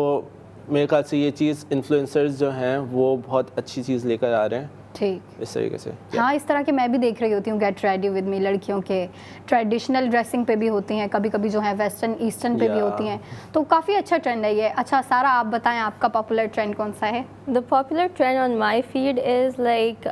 मेरे ख्याल से ये चीज़ इन्फ्लुएंसर्स जो हैं वो बहुत अच्छी चीज़ लेकर आ रहे हैं। ठीक, इस तरीके से। हाँ, इस तरह के मैं भी देख रही होती हूँ गेट रेडी विद मी, लड़कियों के ट्रेडिशनल ड्रेसिंग पे भी होती हैं, कभी कभी जो है वेस्टर्न ईस्टर्न पे भी होती हैं। तो काफ़ी अच्छा ट्रेंड है ये। अच्छा सारा आप बताएं आपका पॉपुलर ट्रेंड कौन सा है? The popular trend on my feed is like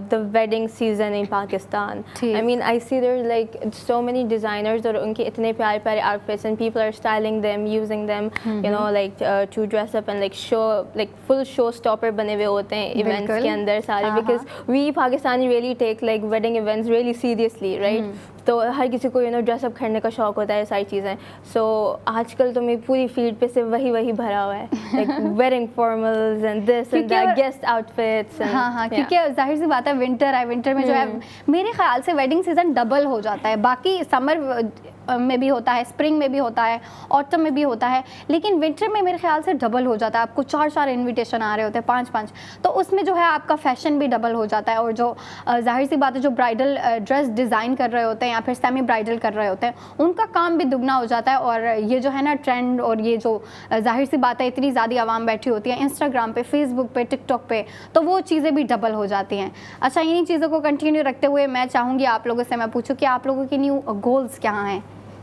the wedding season in Pakistan. I mean, I see there's like so many designers और उनके इतने प्यारे प्यारे outfits and people are styling them, using them, you know, like to dress up and like show like full showstopper बने हुए होते हैं events के अंदर सारे, because we Pakistani really take like wedding events really seriously, right? तो हर किसी को ड्रेसअप करने का शौक होता है, सारी चीज़ें। सो आजकल तो मेरी पूरी फील्ड पे सिर्फ वही भरा हुआ है, like wedding formals and this and that, guest outfits. हाँ, क्योंकि जाहिर सी बात है विंटर है, विंटर में जो है मेरे ख्याल से वेडिंग सीजन डबल हो जाता है। बाकी समर में भी होता है, स्प्रिंग में भी होता है, ऑटम में भी होता है, लेकिन विंटर में मेरे ख्याल से डबल हो जाता है। आपको 4 इन्विटेशन आ रहे होते हैं, 5, तो उसमें जो है आपका फैशन भी डबल हो जाता है। और जो जाहिर सी बात है जो ब्राइडल ड्रेस डिज़ाइन कर रहे होते हैं या फिर सेमी ब्राइडल कर रहे होते हैं, उनका काम भी दुगना हो जाता है। और ये जो है ना ट्रेंड, और ये जो जाहिर सी बात है इतनी ज़्यादा आवाम बैठी होती है इंस्टाग्राम पे, फेसबुक पे, टिकटॉक पे, तो वो चीज़ें भी डबल हो जाती हैं। अच्छा, इन्हीं चीज़ों को कंटिन्यू रखते हुए मैं चाहूँगी आप लोगों से मैं पूछूँ कि आप लोगों के न्यू गोल्स क्या हैं?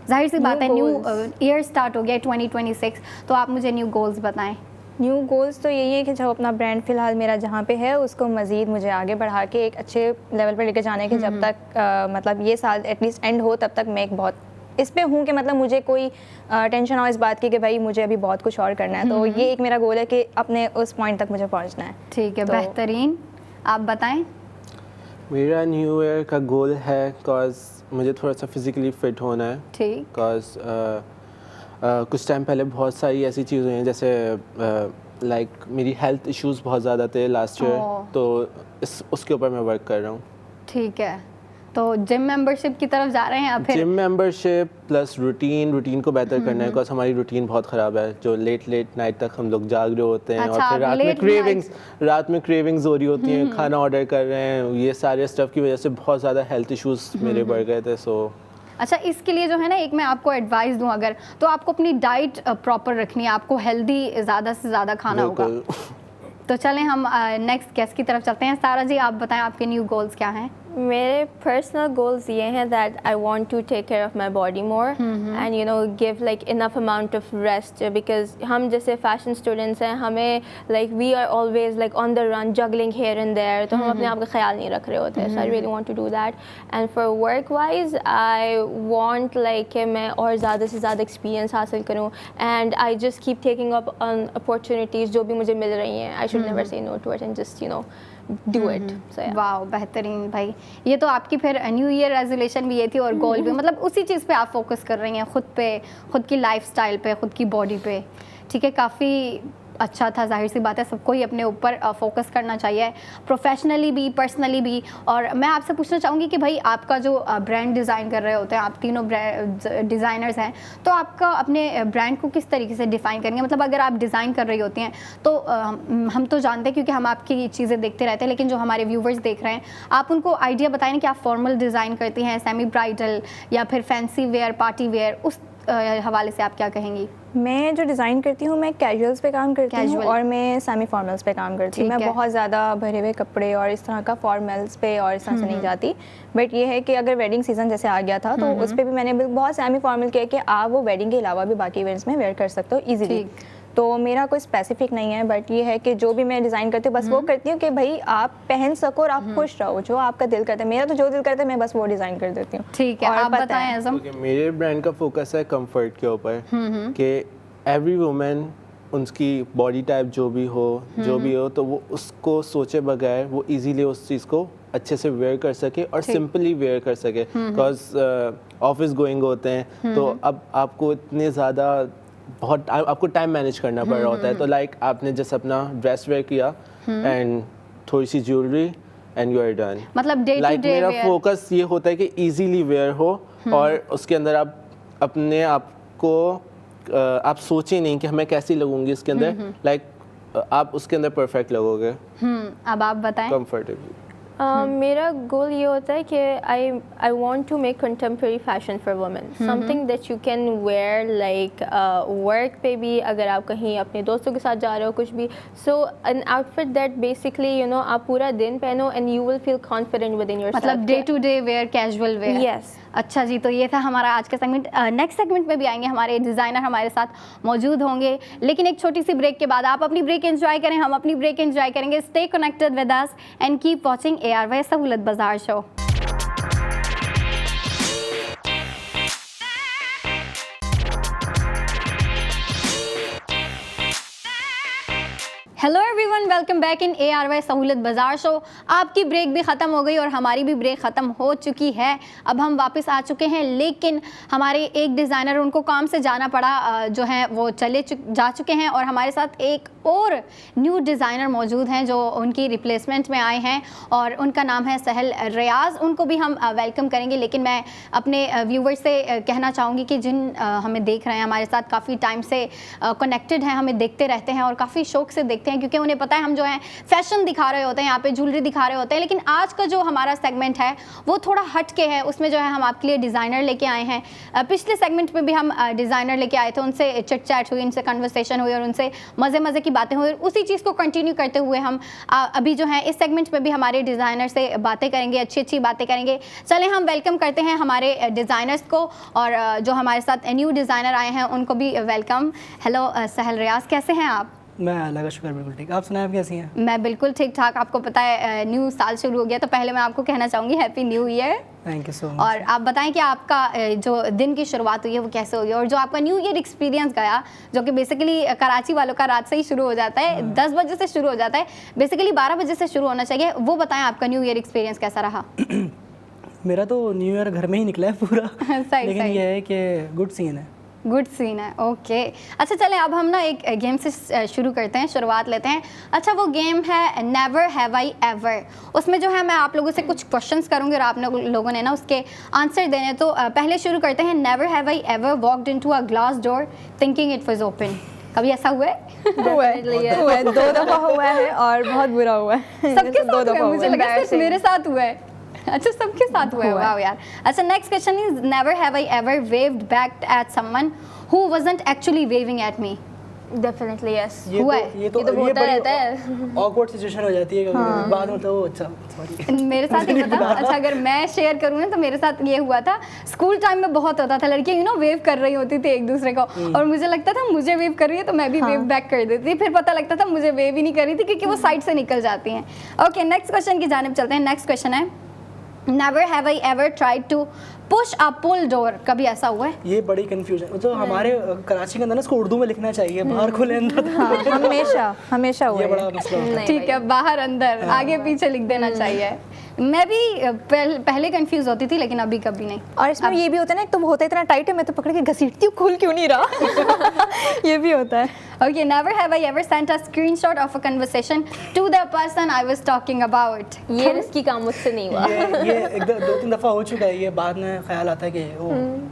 जाहिर सी बात है न्यू ईयर स्टार्ट हो गया 2026, तो आप मुझे न्यू गोल्स बताएं। न्यू गोल्स तो यही है कि जब अपना ब्रांड फ़िलहाल मेरा जहाँ पे है उसको मज़ीद मुझे आगे बढ़ा के एक अच्छे लेवल पर लेकर जाने के, जब तक मतलब ये साल एटलीस्ट एंड हो तब तक मैं एक बहुत इस पे हूँ कि मतलब मुझे कोई टेंशन हो इस बात की कि भाई मुझे अभी बहुत कुछ और करना है। तो ये एक मेरा गोल है कि अपने उस पॉइंट तक मुझे पहुँचना है। ठीक है, बेहतरीन। आप बताएं। मेरा न्यू ईयर का गोल है बिकॉज मुझे थोड़ा सा फिज़िकली फ़िट होना है। ठीक। बिकॉज कुछ टाइम पहले बहुत सारी ऐसी चीज़ें हुई हैं, जैसे लाइक मेरी हेल्थ इश्यूज़ बहुत ज़्यादा थे लास्ट ईयर, तो उसके ऊपर मैं वर्क कर रहा हूँ। ठीक है, तो जिम मेंबरशिप की तरफ जा रहे हैं आप? जिम मेंबरशिप प्लस रूटीन को बेहतर करना है, बिकॉज हमारी रूटीन बहुत ख़राब है। जो लेट नाइट तक हम लोग जाग रहे होते हैं। अच्छा, और फिर रात में क्रेविंग्स हो रही होती हैं, खाना ऑर्डर कर रहे हैं, ये सारे स्टफ की वजह से बहुत ज़्यादा हेल्थ इश्यूज़ मेरे बढ़ गए थे। सो अच्छा, इसके लिए जो है ना एक मैं आपको एडवाइस दूं अगर, तो आपको अपनी डाइट प्रॉपर रखनी है, आपको हेल्दी ज़्यादा से ज़्यादा खाना होगा। तो चलें हम नेक्स्ट गेस्ट की तरफ चलते हैं। सारा जी, आप बताएं आपके न्यू गोल्स क्या हैं? मेरे पर्सनल गोल्स ये हैं that I want to take care of my body more and you know give like enough amount of rest, because हम जैसे फैशन स्टूडेंट्स हैं, हमें like we are always like on the run, juggling here and there, तो हम अपने आप का ख्याल नहीं रख रहे होते। So I really want to do that. And for work wise I want like कि मैं और ज़्यादा से ज़्यादा एक्सपीरियंस हासिल करूँ, and I just keep taking up on opportunities जो भी मुझे मिल रही हैं। I should never say no to it and just you know do it. So, yeah. वाह, बेहतरीन भाई। ये तो आपकी फिर न्यू ईयर रेजोल्यूशन भी ये थी और गोल भी, मतलब उसी चीज़ पे आप फोकस कर रही हैं, खुद पे, खुद की लाइफस्टाइल पे, खुद की बॉडी पे। ठीक है, काफ़ी अच्छा था। जाहिर सी बात है सबको ही अपने ऊपर फोकस करना चाहिए, प्रोफेशनली भी, पर्सनली भी। और मैं आपसे पूछना चाहूँगी कि भाई आपका जो ब्रांड डिज़ाइन कर रहे होते हैं, आप तीनों डिज़ाइनर्स हैं, तो आपका अपने ब्रांड को किस तरीके से डिफ़ाइन करेंगे? मतलब अगर आप डिज़ाइन कर रही होती हैं तो हम तो जानते हैं क्योंकि हम आपकी चीज़ें देखते रहते हैं, लेकिन जो हमारे व्यूवर्स देख रहे हैं, आप उनको आइडिया बताएं कि आप फॉर्मल डिज़ाइन करती हैं, सेमी ब्राइडल या फिर फैंसी वेयर, पार्टी वेयर, उस हवाले से आप क्या कहेंगी? मैं जो डिज़ाइन करती हूँ मैं कैजुअल्स पे काम करती हूँ और मैं सेमी फॉर्मल्स पे काम करती हूँ। मैं बहुत ज़्यादा भरे हुए कपड़े और इस तरह का फॉर्मल्स पे और इस तरह से नहीं जाती। बट ये है कि अगर वेडिंग सीजन जैसे आ गया था तो उस पर भी मैंने बहुत सेमी फॉर्मल किया कि आप वो वेडिंग के अलावा भी बाकी इवेंट्स में वेयर कर सकते हो ईजीली। तो मेरा कोई स्पेसिफिक नहीं है, बट ये है कि जो भी मैं डिज़ाइन करती हूँ बस वो करती हूँ कि भाई आप पहन सको और आप खुश रहो, जो आपका दिल करता है। मेरा तो जो दिल करता है मैं बस वो डिज़ाइन कर देती हूँ। ठीक है, आप बताएं। मेरे ब्रांड का फोकस है कंफर्ट के ऊपर कि एवरी वुमेन उनकी बॉडी टाइप जो भी हो तो वो उसको सोचे बगैर वो इजीली उस चीज़ को अच्छे से वेयर कर सके और सिंपली वेयर कर सके, बिकॉज ऑफिस गोइंग होते हैं तो अब आपको इतने ज़्यादा बहुत आपको टाइम मैनेज करना पड़ रहा होता है, तो लाइक आपने जस्ट अपना ड्रेस वेयर किया एंड थोड़ी सी jewellery and you are done. मतलब डे टू डे मेरा फोकस ये होता है कि इजीली वेयर हो और उसके अंदर आप अपने आप को आप सोचे नहीं कि हमें कैसी लगूंगी इसके अंदर, लाइक आप उसके अंदर परफेक्ट लगोगे। अब आप बताएं। कंफर्टेबल। मेरा गोल ये होता है कि I want to make contemporary fashion for women, something that you can wear like work पे भी, अगर आप कहीं अपने दोस्तों के साथ जा रहे हो कुछ भी, so an outfit that basically you know आप पूरा दिन पहनो and you will feel confident within yourself, मतलब day to day wear, casual wear. Yes. अच्छा जी, तो ये था हमारा आज का सेगमेंट। नेक्स्ट सेगमेंट में भी आएंगे, हमारे डिज़ाइनर हमारे साथ मौजूद होंगे, लेकिन एक छोटी सी ब्रेक के बाद। आप अपनी ब्रेक एंजॉय करें, हम अपनी ब्रेक एंजॉय करेंगे। Stay connected with us and keep watching ARY सहूलत बाजार show. Hello everyone, welcome back in ARY सहूलत बाजार शो। आपकी ब्रेक भी ख़त्म हो गई और हमारी भी ब्रेक ख़त्म हो चुकी है। अब हम वापस आ चुके हैं, लेकिन हमारे एक डिज़ाइनर, उनको काम से जाना पड़ा, जो हैं वो जा चुके हैं और हमारे साथ एक और न्यू डिज़ाइनर मौजूद हैं जो उनकी रिप्लेसमेंट में आए हैं और उनका नाम है सहल रियाज। उनको भी हम वेलकम करेंगे, लेकिन मैं अपने व्यूवर्स से कहना चाहूँगी कि जिन हमें देख रहे हैं, हमारे साथ काफ़ी टाइम से कनेक्टेड हैं, हमें देखते रहते हैं और काफ़ी शौक से देखते हैं, क्योंकि उन्हें पता है हम जो है फैशन दिखा रहे होते हैं, यहाँ पे ज्वेलरी दिखा रहे होते हैं। लेकिन आज का जो हमारा सेगमेंट है वो थोड़ा हट के है, उसमें जो है हम आपके लिए डिज़ाइनर लेके आए हैं। पिछले सेगमेंट में भी हम डिज़ाइनर लेके आए थे, उनसे चिट चैट हुई, उनसे कन्वर्सेशन हुई और उनसे मज़े की बातें हुई। उसी चीज़ को कंटिन्यू करते हुए हम अभी जो है इस सेगमेंट में भी हमारे डिज़ाइनर से बातें करेंगे, अच्छी बातें करेंगे। चलें हम वेलकम करते हैं हमारे डिज़ाइनर्स को, और जो हमारे साथ न्यू डिज़ाइनर आए हैं उनको भी वेलकम। हेलो सहल रियाज, कैसे हैं आप? मैं अल्लाह का शुक्र बिल्कुल ठीक। आप सुनाएं, आप कैसी हैं? मैं बिल्कुल ठीक ठाक। आपको पता है न्यू साल शुरू हो गया, तो पहले मैं आपको कहना चाहूँगी happy new year. Thank you so much. और आप बताएं कि आपका जो दिन की शुरुआत हुई है वो कैसे हुई है, और जो आपका न्यू ईयर एक्सपीरियंस गया, जो कि बेसिकली कराची वालों का रात से ही शुरू हो जाता है, 10 बजे से शुरू हो जाता है, बेसिकली 12 बजे से शुरू होना चाहिए। वो बताएं आपका न्यू ईयर एक्सपीरियंस कैसा रहा? मेरा तो न्यू ईयर घर में ही निकला है पूरा। लेकिन ये है कि गुड सीन है। गुड सीन है, ओके। अच्छा चलें, अब हम ना एक गेम से शुरू करते हैं, शुरुआत लेते हैं। अच्छा, वो गेम है नेवर हैव आई एवर। उसमें जो है मैं आप लोगों से कुछ क्वेश्चंस करूंगी और आप लोगों ने ना उसके आंसर देने। तो पहले शुरू करते हैं। Never have I ever walked into a glass door thinking it was open. कभी ऐसा हुआ है? हुआ है 2 दफ़ा हुआ है और बहुत बुरा हुआ है। सबके साथ हुआ है, मुझे लगा सिर्फ मेरे साथ हुआ है। अच्छा, सबके साथ हुआ है, वाह यार। अच्छा, next question is never have I ever waved back at someone who wasn't actually waving at me. Definitely yes. हुआ है? ये तो होता रहता है। ऑकवर्ड सिचुएशन हो जाती है कभी बाद में, तो अच्छा सॉरी। मेरे साथ ही पता। अच्छा, अगर मैं शेयर करूँ ना तो मेरे साथ ये हुआ था, स्कूल टाइम में बहुत होता था, लड़कियाँ वेव कर रही होती थी एक दूसरे को, और मुझे लगता था मुझे वेव कर रही है तो मैं भी वेव बैक कर देती थी। फिर पता लगता था मुझे वेव ही नहीं कर रही थी, क्योंकि वो साइड से निकल जाती हैं। ओके, नेक्स्ट क्वेश्चन की जानिब चलते हैं। नेक्स्ट क्वेश्चन है never have I ever tried to push a pull door. कभी ऐसा हुआ है? ये बड़ी कंफ्यूजन, तो हमारे कराची के अंदर ना इसको उर्दू में लिखना चाहिए, बाहर खुले अंदर। हाँ, हमेशा हुआ ये है। बड़ा मसला होता है। ठीक है, बाहर अंदर आगे पीछे लिख देना चाहिए। मैं भी पहले कंफ्यूज होती थी, लेकिन अभी कभी नहीं। और इसमें ये भी होता है ना, तुम होता इतना टाइट है, मैं तो पकड़ के घसीटती हूँ, खुल क्यों नहीं रहा। ये भी होता है। Okay, never have I ever sent a screenshot of a conversation to the person I was talking about. ये रिस्की काम मुझसे नहीं हुआ। ये एक 2-3 दफ़ा हो चुका है। ये बाद में ख्याल आता है कि ओ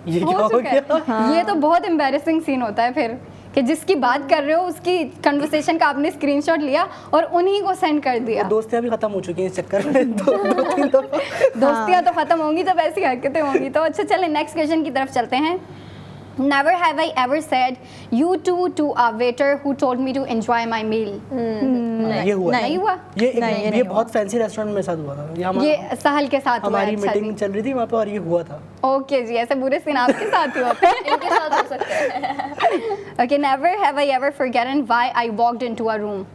ये क्या हो चुका है। गया। ये तो बहुत एम्बैरेसिंग सीन होता है फिर, कि जिसकी बात कर रहे हो उसकी कन्वर्सेशन का आपने स्क्रीनशॉट लिया और उन्हीं को सेंड कर दिया। दोस्तियाँ भी खत्म हो चुकी हैं इस चक्कर में। 2-3 दफ़ा दोस्तियाँ तो खत्म होंगी जब ऐसी हरकतें होंगी। तो अच्छा चले नेक्स्ट क्वेश्चन की तरफ चलते हैं। Never have I ever said you too to a waiter who told me to enjoy my meal. ये हुआ है। नहीं हुआ? ये बहुत फैंसी रेस्टोरेंट में साथ हुआ था। ये सहल के साथ हुआ है। हमारी अच्छा मीटिंग चल रही थी वहाँ पे और ये हुआ था। ओके जी, ऐसे बुरे सीन आपके साथ ही होते हैं। इनके साथ हो सकता है। Okay, never have I ever forgotten why I walked into a room.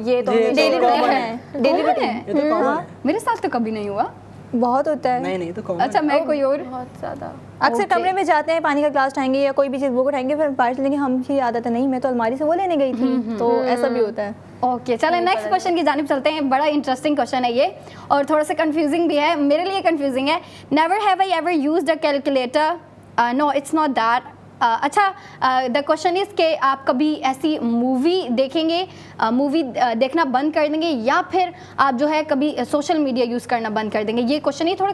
ये तो ये डेली तो रूटीन common है। डेली रूटीन ये तो common है। मेरे साथ तो कभी नहीं हुआ। बहुत होता है। नहीं तो कॉमन। अच्छा मैं कोई और बहुत ज़्यादा। अक्सर कमरे में जाते हैं, पानी का ग्लास उठाएंगे या कोई भी चीज़ बुक उठाएंगे, फिर बाहर चलेंगे, हम की आदत है नहीं मैं तो अलमारी से वो लेने गई थी, तो ऐसा भी होता है। ओके चलें नेक्स्ट क्वेश्चन की जानिब चलते हैं। बड़ा इंटरेस्टिंग क्वेश्चन है ये और थोड़ा सा कंफ्यूजिंग भी है, मेरे लिए कंफ्यूजिंग है। Never have I ever used a calculator, no it's not that. अच्छा द क्वेश्चन इज़ कि आप कभी ऐसी मूवी देखेंगे, मूवी देखना बंद कर देंगे या फिर आप जो है कभी सोशल मीडिया यूज़ करना बंद कर देंगे। ये क्वेश्चन ही थोड़ा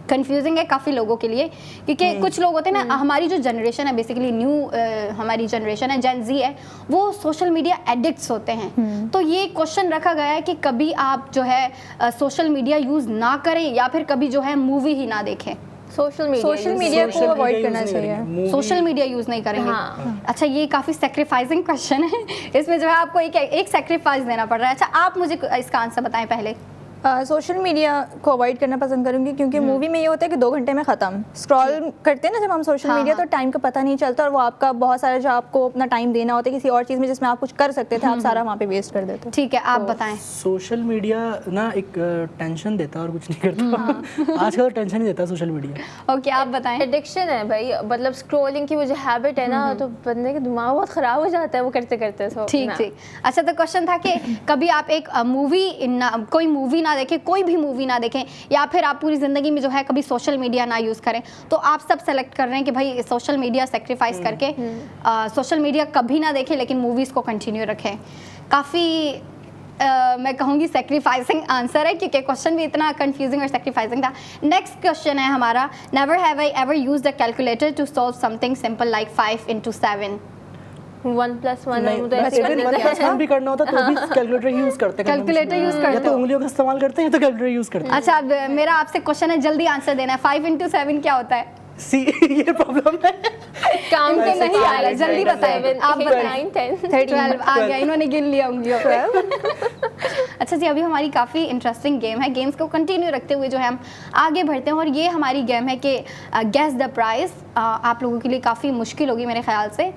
कंफ्यूजिंग है काफ़ी लोगों के लिए, क्योंकि कुछ लोग होते हैं ना, हमारी जो जनरेशन है बेसिकली न्यू हमारी जनरेशन है, जेन जी है, वो सोशल मीडिया एडिक्ट्स होते हैं। तो ये क्वेश्चन रखा गया है कि कभी आप जो है सोशल मीडिया यूज़ ना करें या फिर कभी जो है मूवी ही ना देखें। सोशल मीडिया को अवॉइड करना चाहिए, सोशल मीडिया यूज़ नहीं करेंगे। हाँ। अच्छा ये काफ़ी सेक्रीफाइसिंग क्वेश्चन है, इसमें जो है आपको एक सेक्रीफाइस देना पड़ रहा है। अच्छा आप मुझे इसका आंसर बताएं पहले। सोशल मीडिया को अवॉइड करना पसंद करूंगी, क्योंकि मूवी में ये होता है कि 2 घंटे में ख़त्म। स्क्रॉल करते हैं ना जब हम सोशल मीडिया, तो टाइम का पता नहीं चलता और वो आपका बहुत सारा जो आपको अपना टाइम देना होता है किसी और चीज़ में जिसमें आप कुछ कर सकते थे, आप सारा वहाँ पे वेस्ट कर देते हो। ठीक है आप बताएं। सोशल मीडिया ना एक टेंशन देता है और कुछ नहीं करता। आजकल टेंशन ही देता है सोशल मीडिया। ओके आप बताएं। एडिक्शन है भाई, मतलब स्क्रॉलिंग की वो जो हैबिट है ना, तो बंदे का दिमाग बहुत ख़राब हो जाता है वो करते करते। ठीक ठीक। अच्छा तो क्वेश्चन था कि कभी आप एक कोई मूवी ना देखें, कोई भी मूवी ना देखें, या फिर आप पूरी ज़िंदगी में जो है कभी सोशल मीडिया ना यूज़ करें, तो आप सब सेलेक्ट कर रहे हैं कि भाई सोशल मीडिया सेक्रीफाइस करके सोशल मीडिया कभी ना देखें लेकिन मूवीज़ को कंटिन्यू रखें। काफ़ी मैं कहूँगी सेक्रीफाइसिंग आंसर है, क्योंकि क्वेश्चन भी इतना कंफ्यूजिंग और सेक्रीफाइसिंग था। नेक्स्ट क्वेश्चन है हमारा, never have I ever used a calculator to solve something simple like 5 into 7। 1 + 1 नहीं भी करना होता तो भी कैलकुलेटर यूज करते हैं। कैलकुलेटर यूज या करते तो हो? उंगलियों का इस्तेमाल करते हैं या तो कैलकुलेटर यूज करते हैं। अच्छा अब मेरा आपसे क्वेश्चन है, जल्दी आंसर देना है। 5 into 7 क्या होता है? सी ये प्रॉब्लम है। काम इनको नहीं आ रहा, जल्दी बताएं। आप बताएं। 9 10 12 आ गया, इन्होंने गिन लिया उंगलियों पे। अच्छा जी अभी हमारी काफ़ी इंटरेस्टिंग गेम है, गेम्स को कंटिन्यू रखते हुए जो है हम आगे बढ़ते हैं और ये हमारी गेम है कि गेस द प्राइस। आप लोगों के लिए काफ़ी मुश्किल होगी मेरे ख्याल से,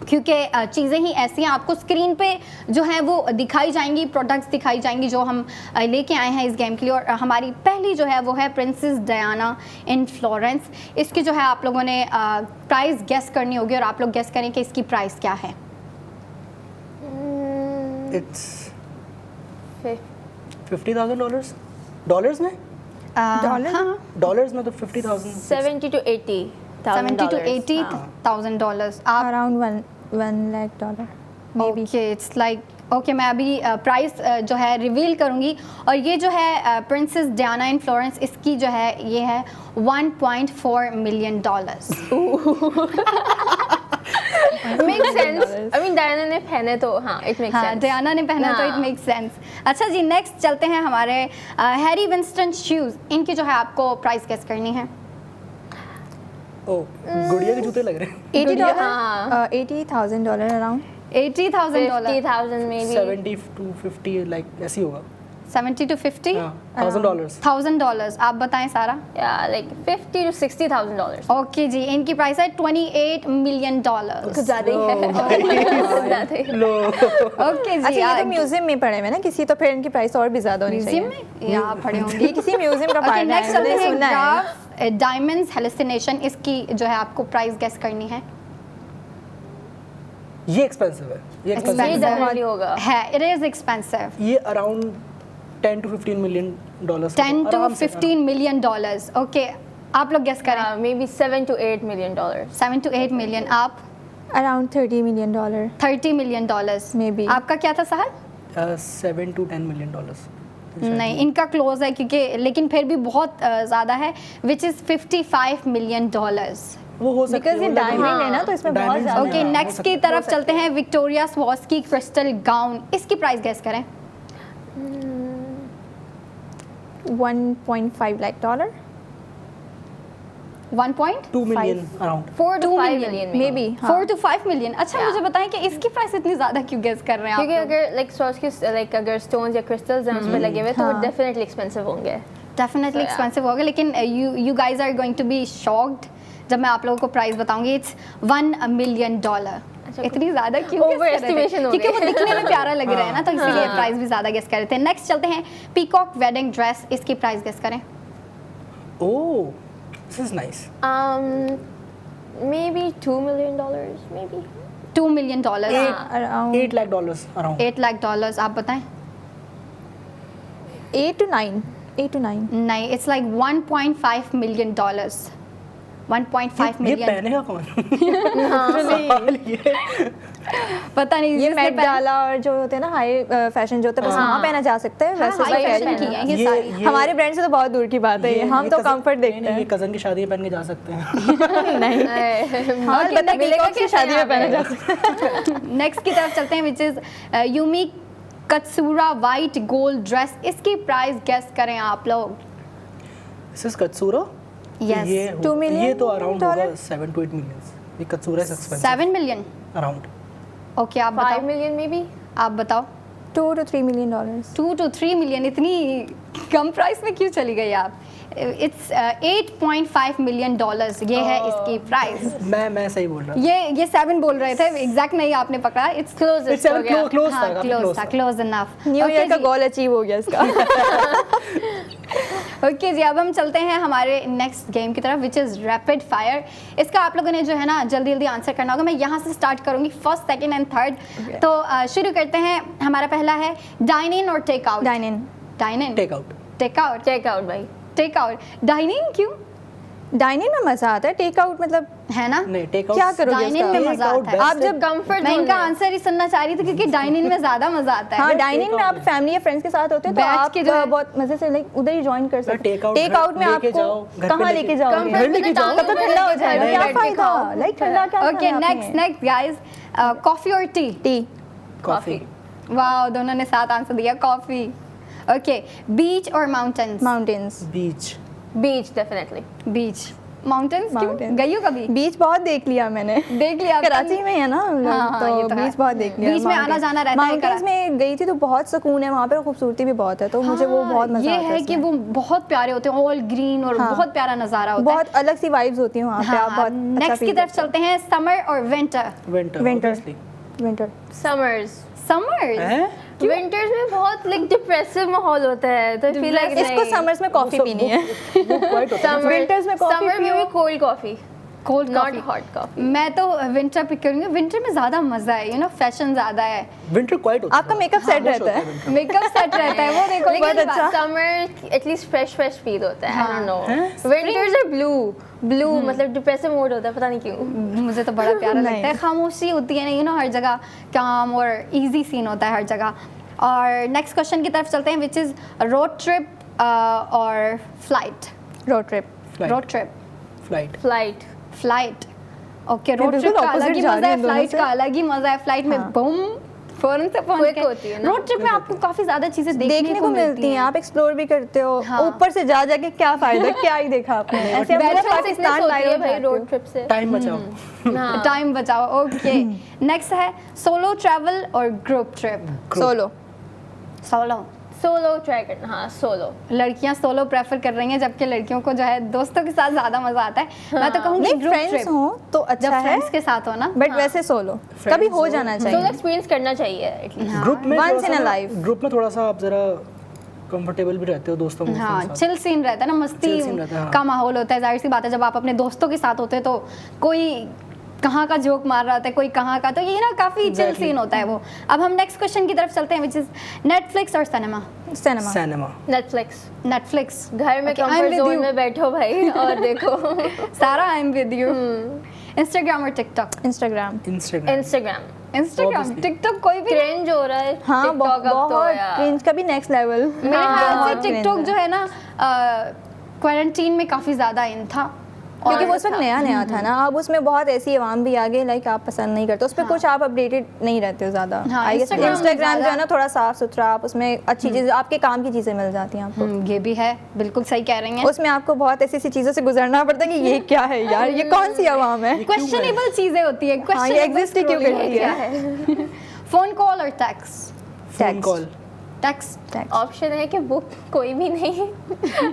क्योंकि चीज़ें ही ऐसी हैं, आपको स्क्रीन पे जो है वो दिखाई जाएंगी, प्रोडक्ट्स दिखाई जाएंगी जो हम लेके आए हैं इस गेम के लिए। और हमारी पहली जो है वो है प्रिंसेस डायना इन फ्लोरेंस। इसकी जो है आप लोगों ने प्राइस गेस करनी होगी और आप लोग गेस करें कि इसकी प्राइस क्या है। इट्स $50,000 डॉलर्स में। डॉलर्स में तो 50,000 70 to 80 $70 to $80,000। आप around $1 lakh maybe। Okay it's like okay मैं अभी प्राइस जो है रिवील करूंगी और ये जो है प्रिंसेस डायना इन फ्लोरेंस, इसकी जो है ये है $1.4 million। Make sense. I mean Diana ने पहने तो हाँ इट मेक्स हाँ सेंस। डायना ने पहना तो इट हाँ। Make sense. अच्छा जी नेक्स्ट चलते हैं हमारे हैरी विंस्टन शूज़। इनकी जो है आपको प्राइस गेस करनी है। ओ गुड़िया के जूते लग रहे हैं। $80,000 अराउंड। $80,000 50,000 maybe। 70 to 50 लाइक ऐसी होगा। 70 to 50 $1,000। आप बताएं सारा। like $50,000 to $60,000। ओके जी इनकी प्राइस है $28 million। कुछ ज़्यादा ही है। ज़्यादा ही। लो ओके अच्छा जी ये तो म्यूजियम में पढ़े हुए ना किसी, तो फिर इनकी प्राइस और भी ज़्यादा होनी चाहिए। म्यूजियम में या पढ़े होंगे। ये किसी म्यूजियम का पार्ट नेक्स्ट है, चलते मैंने हैं सुना है। Graph diamonds hallucination. इसकी जो है आपको प्राइस गेस करनी है। ये एक्सपेंसिव है। ये एक्सपेंसिव ये definitely होगा। है इट इज एक्सपेंसिव। ये around $10 to $15 million। 10 to $15 million। Okay आप लोग गेस करें। maybe $7 to $8 million। 7 to 8 million। आप अराउंड $30 million। $30 million। Maybe। आपका क्या था सहल? 7 to $10 million। नहीं इनका क्लोज है क्योंकि लेकिन फिर भी बहुत ज़्यादा है विच इज़ $55 million। वो हो सकता बिकॉज ये डायमंड है ना, तो इसमें बहुत ज़्यादा। ओके नेक्स्ट की तरफ चलते हैं। Victoria Swarovski crystal gown. इसकी प्राइस गेस करें। $1.5 lakh। 2 million around. 4 to 5 million million maybe 4 to 5 million। अच्छा मुझे बताएं कि इसकी प्राइस इतनी ज़्यादा क्यों गेस कर रहे हैं क्योंकि आप लोग? अगर लाइक स्वास्की लाइक अगर स्टोन्स या क्रिस्टल्स हैं उस पे लगे हुए तो वो डेफिनेटली एक्सपेंसिव होंगे। डेफिनेटली एक्सपेंसिव होगा, लेकिन you guys are going to be shocked जब मैं आप लोगों को प्राइस बताऊंगी। It's $1 million। इतनी ज़्यादा क्यों guess कर रहे थे? Overestimation हो क्योंकि वो गई। दिखने में प्यारा लग रहा है ना, तो इसीलिए प्राइस भी ज़्यादा गेस कर रहे थे। नेक्स्ट चलते हैं पीकॉक वेडिंग ड्रेस। इसकी प्राइस गेस करें। Oh, this is nice. Maybe $2 million, maybe. $2 million. Around $8 lakh around. $8 lakh, आप बताएं? 8 to 9. नहीं, it's like $1.5 million. 1.5 ये million. पहनेगा कौन? सवाल ये। पता नहीं ये जिसने मेट पहन- डाला और जो होते हैं ना हाई फैशन जो होते हैं बस वहाँ पहना जा सकता है वैसे हाई सब फैशन पहन की है। है ये सारी। हमारे ब्रांड से तो बहुत दूर की बात है ये हम तो cousin- कंफर्ट देखते नहीं, हैं ये कजन की शादी में पहन के जा सकते हैं। नहीं हाँ Okay, पता मिलेगा की शादी में पहना जा सकता है नेक्स्ट की तरफ चलते हैं which is Yumi Katsura white gold dress. इसकी प्राइस गेस करें आप लोग। This is Katsura. Yes. ये 2 million ये तो अराउंड होगा dollar? 7 to 8 million. ये Katsura is expensive. 7 million। Around. Okay आप 5 बताओ। million, maybe. आप बताओ। 2 to 3 million dollars 2 to 3 million। इतनी कम प्राइस में क्यों चली गई आप? इट्स $8.5 million ये है इसकी प्राइस। मैं सही बोल रहा हूँ। ये 7 बोल रहे थे, एग्जैक्ट नहीं आपने पकड़ा। It's close. It's 7 close था, काफी close था। Close enough. न्यू ईयर का गोल अचीव हो गया इसका ओके जी, अब हम चलते हैं हमारे नेक्स्ट गेम की तरफ विच इज़ रैपिड फायर। इसका आप लोगों ने जो है ना जल्दी जल्दी आंसर करना होगा। मैं यहाँ से स्टार्ट करूँगी, फर्स्ट सेकंड एंड थर्ड। तो शुरू करते हैं। हमारा पहला है डाइन इन और take out. Dine in dine in, Take out. Take out. Check out, भाई. टेक आउट, डाइन इन क्यों डाइन इन में मजा आता है टेक आउट मतलब है ना? नहीं, take out. क्या करोगे डाइन इन में उसका? मजा आता है। Best आप जब Comfort मैं zone इनका है. आंसर ही सुनना चाह रही थी क्योंकि डाइन इन में ज़्यादा मजा आता है। हाँ Take डाइनिंग में out आप में। फैमिली या फ्रेंड्स के साथ होते हैं तो बैठ आप के जो है- बहुत मजे से लाइक उधर ही ज्वाइन कर सकते take out टेक आउट में लेके आपको जाओ, घर पे कहाँ लेके- लेके जाओगे Comfort में तो तब तो टांग ठंडा हो में जाएगा बैठ क्या के फायदा खाओ. लाइक ठंडा क्या ओके नेक्स्ट गाइस, कॉफी और टी? T Coffee. वाओ, दोनों ने साथ आंसर दिया, कॉफी। ओके, बीच और mountains? Mountains Beach. Beach, definitely. बीच। माउंटेन्स क्यों? Mountains. गई हो कभी? बीच बहुत देख लिया मैंने देख लिया? कराची में है ना हम लोग, हाँ, ये तो है। बीच बहुत देख लिया बीच में आना जाना रहता है माउंटेन्स में गई थी तो बहुत सुकून है वहाँ पे, खूबसूरती भी बहुत है तो मुझे वो बहुत मजा ये आता है है कि इसमें। वो बहुत प्यारे होते हैं, ऑल ग्रीन और हाँ। बहुत प्यारा नज़ारा होता है। बहुत अलग सी वाइब्स होती हैं वहाँ पे आप बहुत अच्छा नेक्स्ट की feel तरफ करते चलते हैं, समर और विंटर? Winter. Winter. obviously. हो। Winter Summers. समर? हैं? Winters में बहुत like depressive माहौल होता है तो I feel like इसको समर्स में कॉफी पीनी है वो quite होता है। Winters में coffee Summer में पियो। भी cold coffee. Cold Not coffee? hot coffee. मैं तो विंटर पिक करूंगी। विंटर में ज़्यादा मज़ा है, यू नो, फैशन ज़्यादा है, Winter quite होता है। आपका मेकअप सेट रहता है winter. मेकअप सेट रहता है, वो देखो लेकिन बहुत अच्छा। summer at least fresh feel होता है. I don't know. हैं? Winters are blue मतलब depressive mood होता है, पता नहीं क्यों. मुझे तो बड़ा प्यारा नहीं। लगता है, खामोशी होती है ना, यू नो, हर जगह काम और इजी सीन होता है हर जगह। और नेक्स्ट क्वेश्चन की तरफ चलते हैं विच इज़ रोड ट्रिप और flight? Road trip Flight. Road trip, Flight. Flight. Flight. Okay, road बिल्कुल ट्रिप का अलग opposite ही जा मज़ा रही है, हैं दोनों फ्लाइट से। का अलग ही मज़ा है। फ्लाइट में हाँ। बूम फौरन से पहुंच Quick गए। होती है ना। रोड ट्रिप में आपको काफ़ी ज़्यादा चीज़ें देखने को मिलती हैं आप एक्सप्लोर भी करते हो हाँ। ऊपर से जा जाके क्या फायदा क्या ही देखा आपने ऐसे हम Bachelor पूरा sickness पाकिस्तान होती लाइव है हो भाई जाते हो। road trip से. Time बचाओ। हाँ. टाइम बचाओ। ओके, नेक्स्ट है सोलो ट्रैवल और group trip? Solo solo. Solo try करना. हाँ, solo. लड़कियां सोलो प्रेफर कर रही हैं जबकि लड़कियों को जो है दोस्तों के साथ ज़्यादा मज़ा आता है। मैं तो कहूँगी नहीं ग्रुप फ्रेंड्स ट्रिप हो तो जब अच्छा है फ्रेंड्स के साथ हो ना। बट वैसे सोलो कभी हो जाना Solo चाहिए experience करना चाहिए at least. Group में Once थोड़ा in a सा ना- life. Group में थोड़ा सा आप जरा कंफर्टेबल भी रहते हो दोस्तों के हाँ, साथ। चिल सीन रहता है ना, मस्ती Chill scene रहता है, हाँ। का माहौल होता है। जाहिर सी बात है जब आप अपने दोस्तों के साथ होते हैं तो कोई कहाँ का जोक मार रहा होता है, कोई कहाँ का, तो ये ना काफ़ी चिल Exactly. सीन होता है वो। अब हम नेक्स्ट क्वेश्चन की तरफ चलते हैं विच इज़ नेटफ्लिक्स और cinema? Cinema Cinema. Netflix. Netflix. घर में Okay, I'm comfort with zone you. में बैठो भाई और देखो. Sara I am with you. Instagram और TikTok? Instagram Instagram. Instagram. Instagram, Obviously. TikTok कोई भी Cringe हो रहा है. हाँ TikTok अब तो बहुत यार. क्रिंज का भी नेक्स्ट लेवल मेरे ख्याल से बहुत टिकटॉक cringe जो है। है ना क्वारंटीन में काफ़ी ज़्यादा इन था। क्योंकि वो उस वक्त नया नया था ना अब उसमें बहुत ऐसी आवाम भी आ गई लाइक आप पसंद नहीं करते उस पर कुछ आप अपडेटेड नहीं रहते हो ज़्यादा हाँ, आई गेस Instagram में इंस्टाग्राम जो है ज़्यादा- ना थोड़ा साफ सुथरा आप उसमें अच्छी चीज़ें आपके काम की चीज़ें मिल जाती हैं आपको ये भी है, बिल्कुल सही कह रही हैं। उसमें आपको बहुत ऐसी ऐसी चीज़ों से गुजरना पड़ता है कि ये क्या है यार ये कौन सी आवाम है क्वेश्चनेबल चीज़ें होती है, हाँ ये एग्जिस्ट ही क्यों करती है फ़ोन कॉल और tax? Phone Text. call. Tax. Option है कि बुक कोई भी नहीं.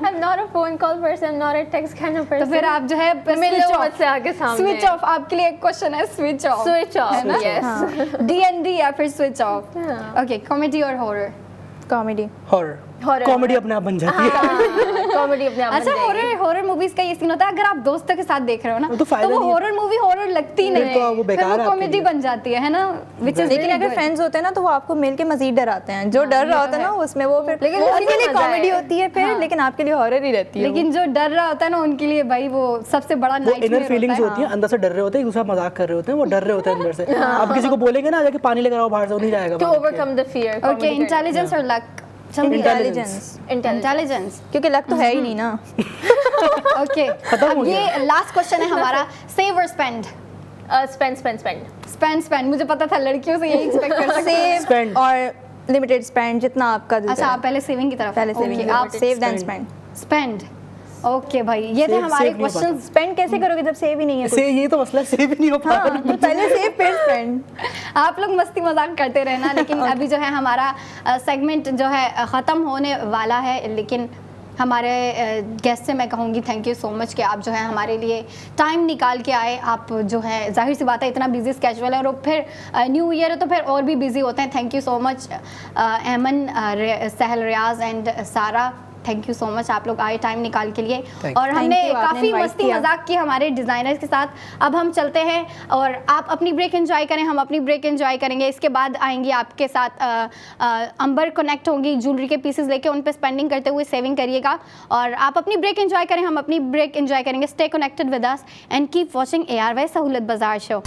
I'm not a phone call person. I'm not a text kind of person. तो फिर आप जो है मिलो मुझसे आगे सामने. Switch off. आपके लिए एक क्वेश्चन है, स्विच ऑफ। Switch off. है ना? Yes. DND या फिर स्विच ऑफ? हाँ. ओके, कॉमेडी और हॉरर? Comedy Horror. कॉमेडी अपने आप बन जाती है। कॉमेडी अपने आप अच्छा, हॉरर मूवीज का ये सीन होता है, अगर आप दोस्तों के साथ देख रहे हो ना तो तो फायदा वो नहीं है। हॉरर मूवी हॉरर लगती नहीं, तो वो बेकार है आपके कॉमेडी लिए। बन जाती है ना, which is लेकिन really अगर good। फ्रेंड्स होते हैं ना तो वो आपको मिल के मजीद डराते हैं। जो डर रहा होता है ना उसमें वो फिर लेकिन वो उसी उनके में लिए मजा कॉमेडी है। होती है फिर, लेकिन आपके लिए हॉरर ही रहती है। लेकिन जो डर रहा होता है ना उनके लिए भाई वो सबसे बड़ा वो नाइटमेयर इनर फीलिंग्स होता होती है, अंदर से डर रहे होते हैं, एक दूसरा मजाक कर रहे होते हैं, वो डर रहे होते हैं अंदर से। आप किसी को बोलेंगे ना जाके पानी लेकर आओ बाहर से, वो नहीं जाएगा टू बाहर। Overcome the fear. है। ओके, इंटेलिजेंस और लक। Intelligence, intelligence. क्योंकि लक तो है ही नहीं ना। ओके, खत्म हो अब गया। ये लास्ट क्वेश्चन है हमारा, सेव और स्पेंड। स्पेंड। मुझे पता था लड़कियों से यही एक्सपेक्ट कर सकते हैं। Save Spend. और लिमिटेड स्पेंड, जितना आपका दिल अच्छा, करे। आप पहले सेविंग की तरफ, पहले Okay, सेविंग, आप save then Spend. Spend. Spend. Okay भाई, ये थे Save- हमारे save नहीं हो पाता। क्वेश्चंस। स्पेंड कैसे करोगे जब सेव ही नहीं है कुछ? से ये तो मसला है, सेव ही नहीं हो पा हाँ, रहा। तो पहले सेव फिर स्पेंड। आप लोग मस्ती मजाक करते रहना, लेकिन अभी जो है हमारा सेगमेंट जो है ख़त्म होने वाला है, लेकिन हमारे गेस्ट से मैं कहूँगी थैंक यू सो मच कि आप जो है हमारे लिए टाइम निकाल के आए। आप जो है जाहिर सी बात है इतना बिजी स्केजुअल है, और फिर न्यू ईयर है तो फिर और भी बिजी होते हैं। थैंक यू सो मच एमन, सहल, रियाज एंड सारा, थैंक यू सो मच, आप लोग आए टाइम निकाल के लिए। Thank और हमने you, आपने काफ़ी invite मस्ती किया। मजाक की हमारे डिज़ाइनर्स के साथ। अब हम चलते हैं और आप अपनी ब्रेक एंजॉय करें, हम अपनी ब्रेक एंजॉय करेंगे। इसके बाद आएंगी आपके साथ अंबर कनेक्ट होंगी ज्वेलरी के पीसेस लेके, उन पे स्पेंडिंग करते हुए सेविंग करिएगा। और आप अपनी ब्रेक एंजॉय करें, हम अपनी ब्रेक एंजॉय करेंगे। Stay connected with us and keep watching ARY सहूलत बाजार शो।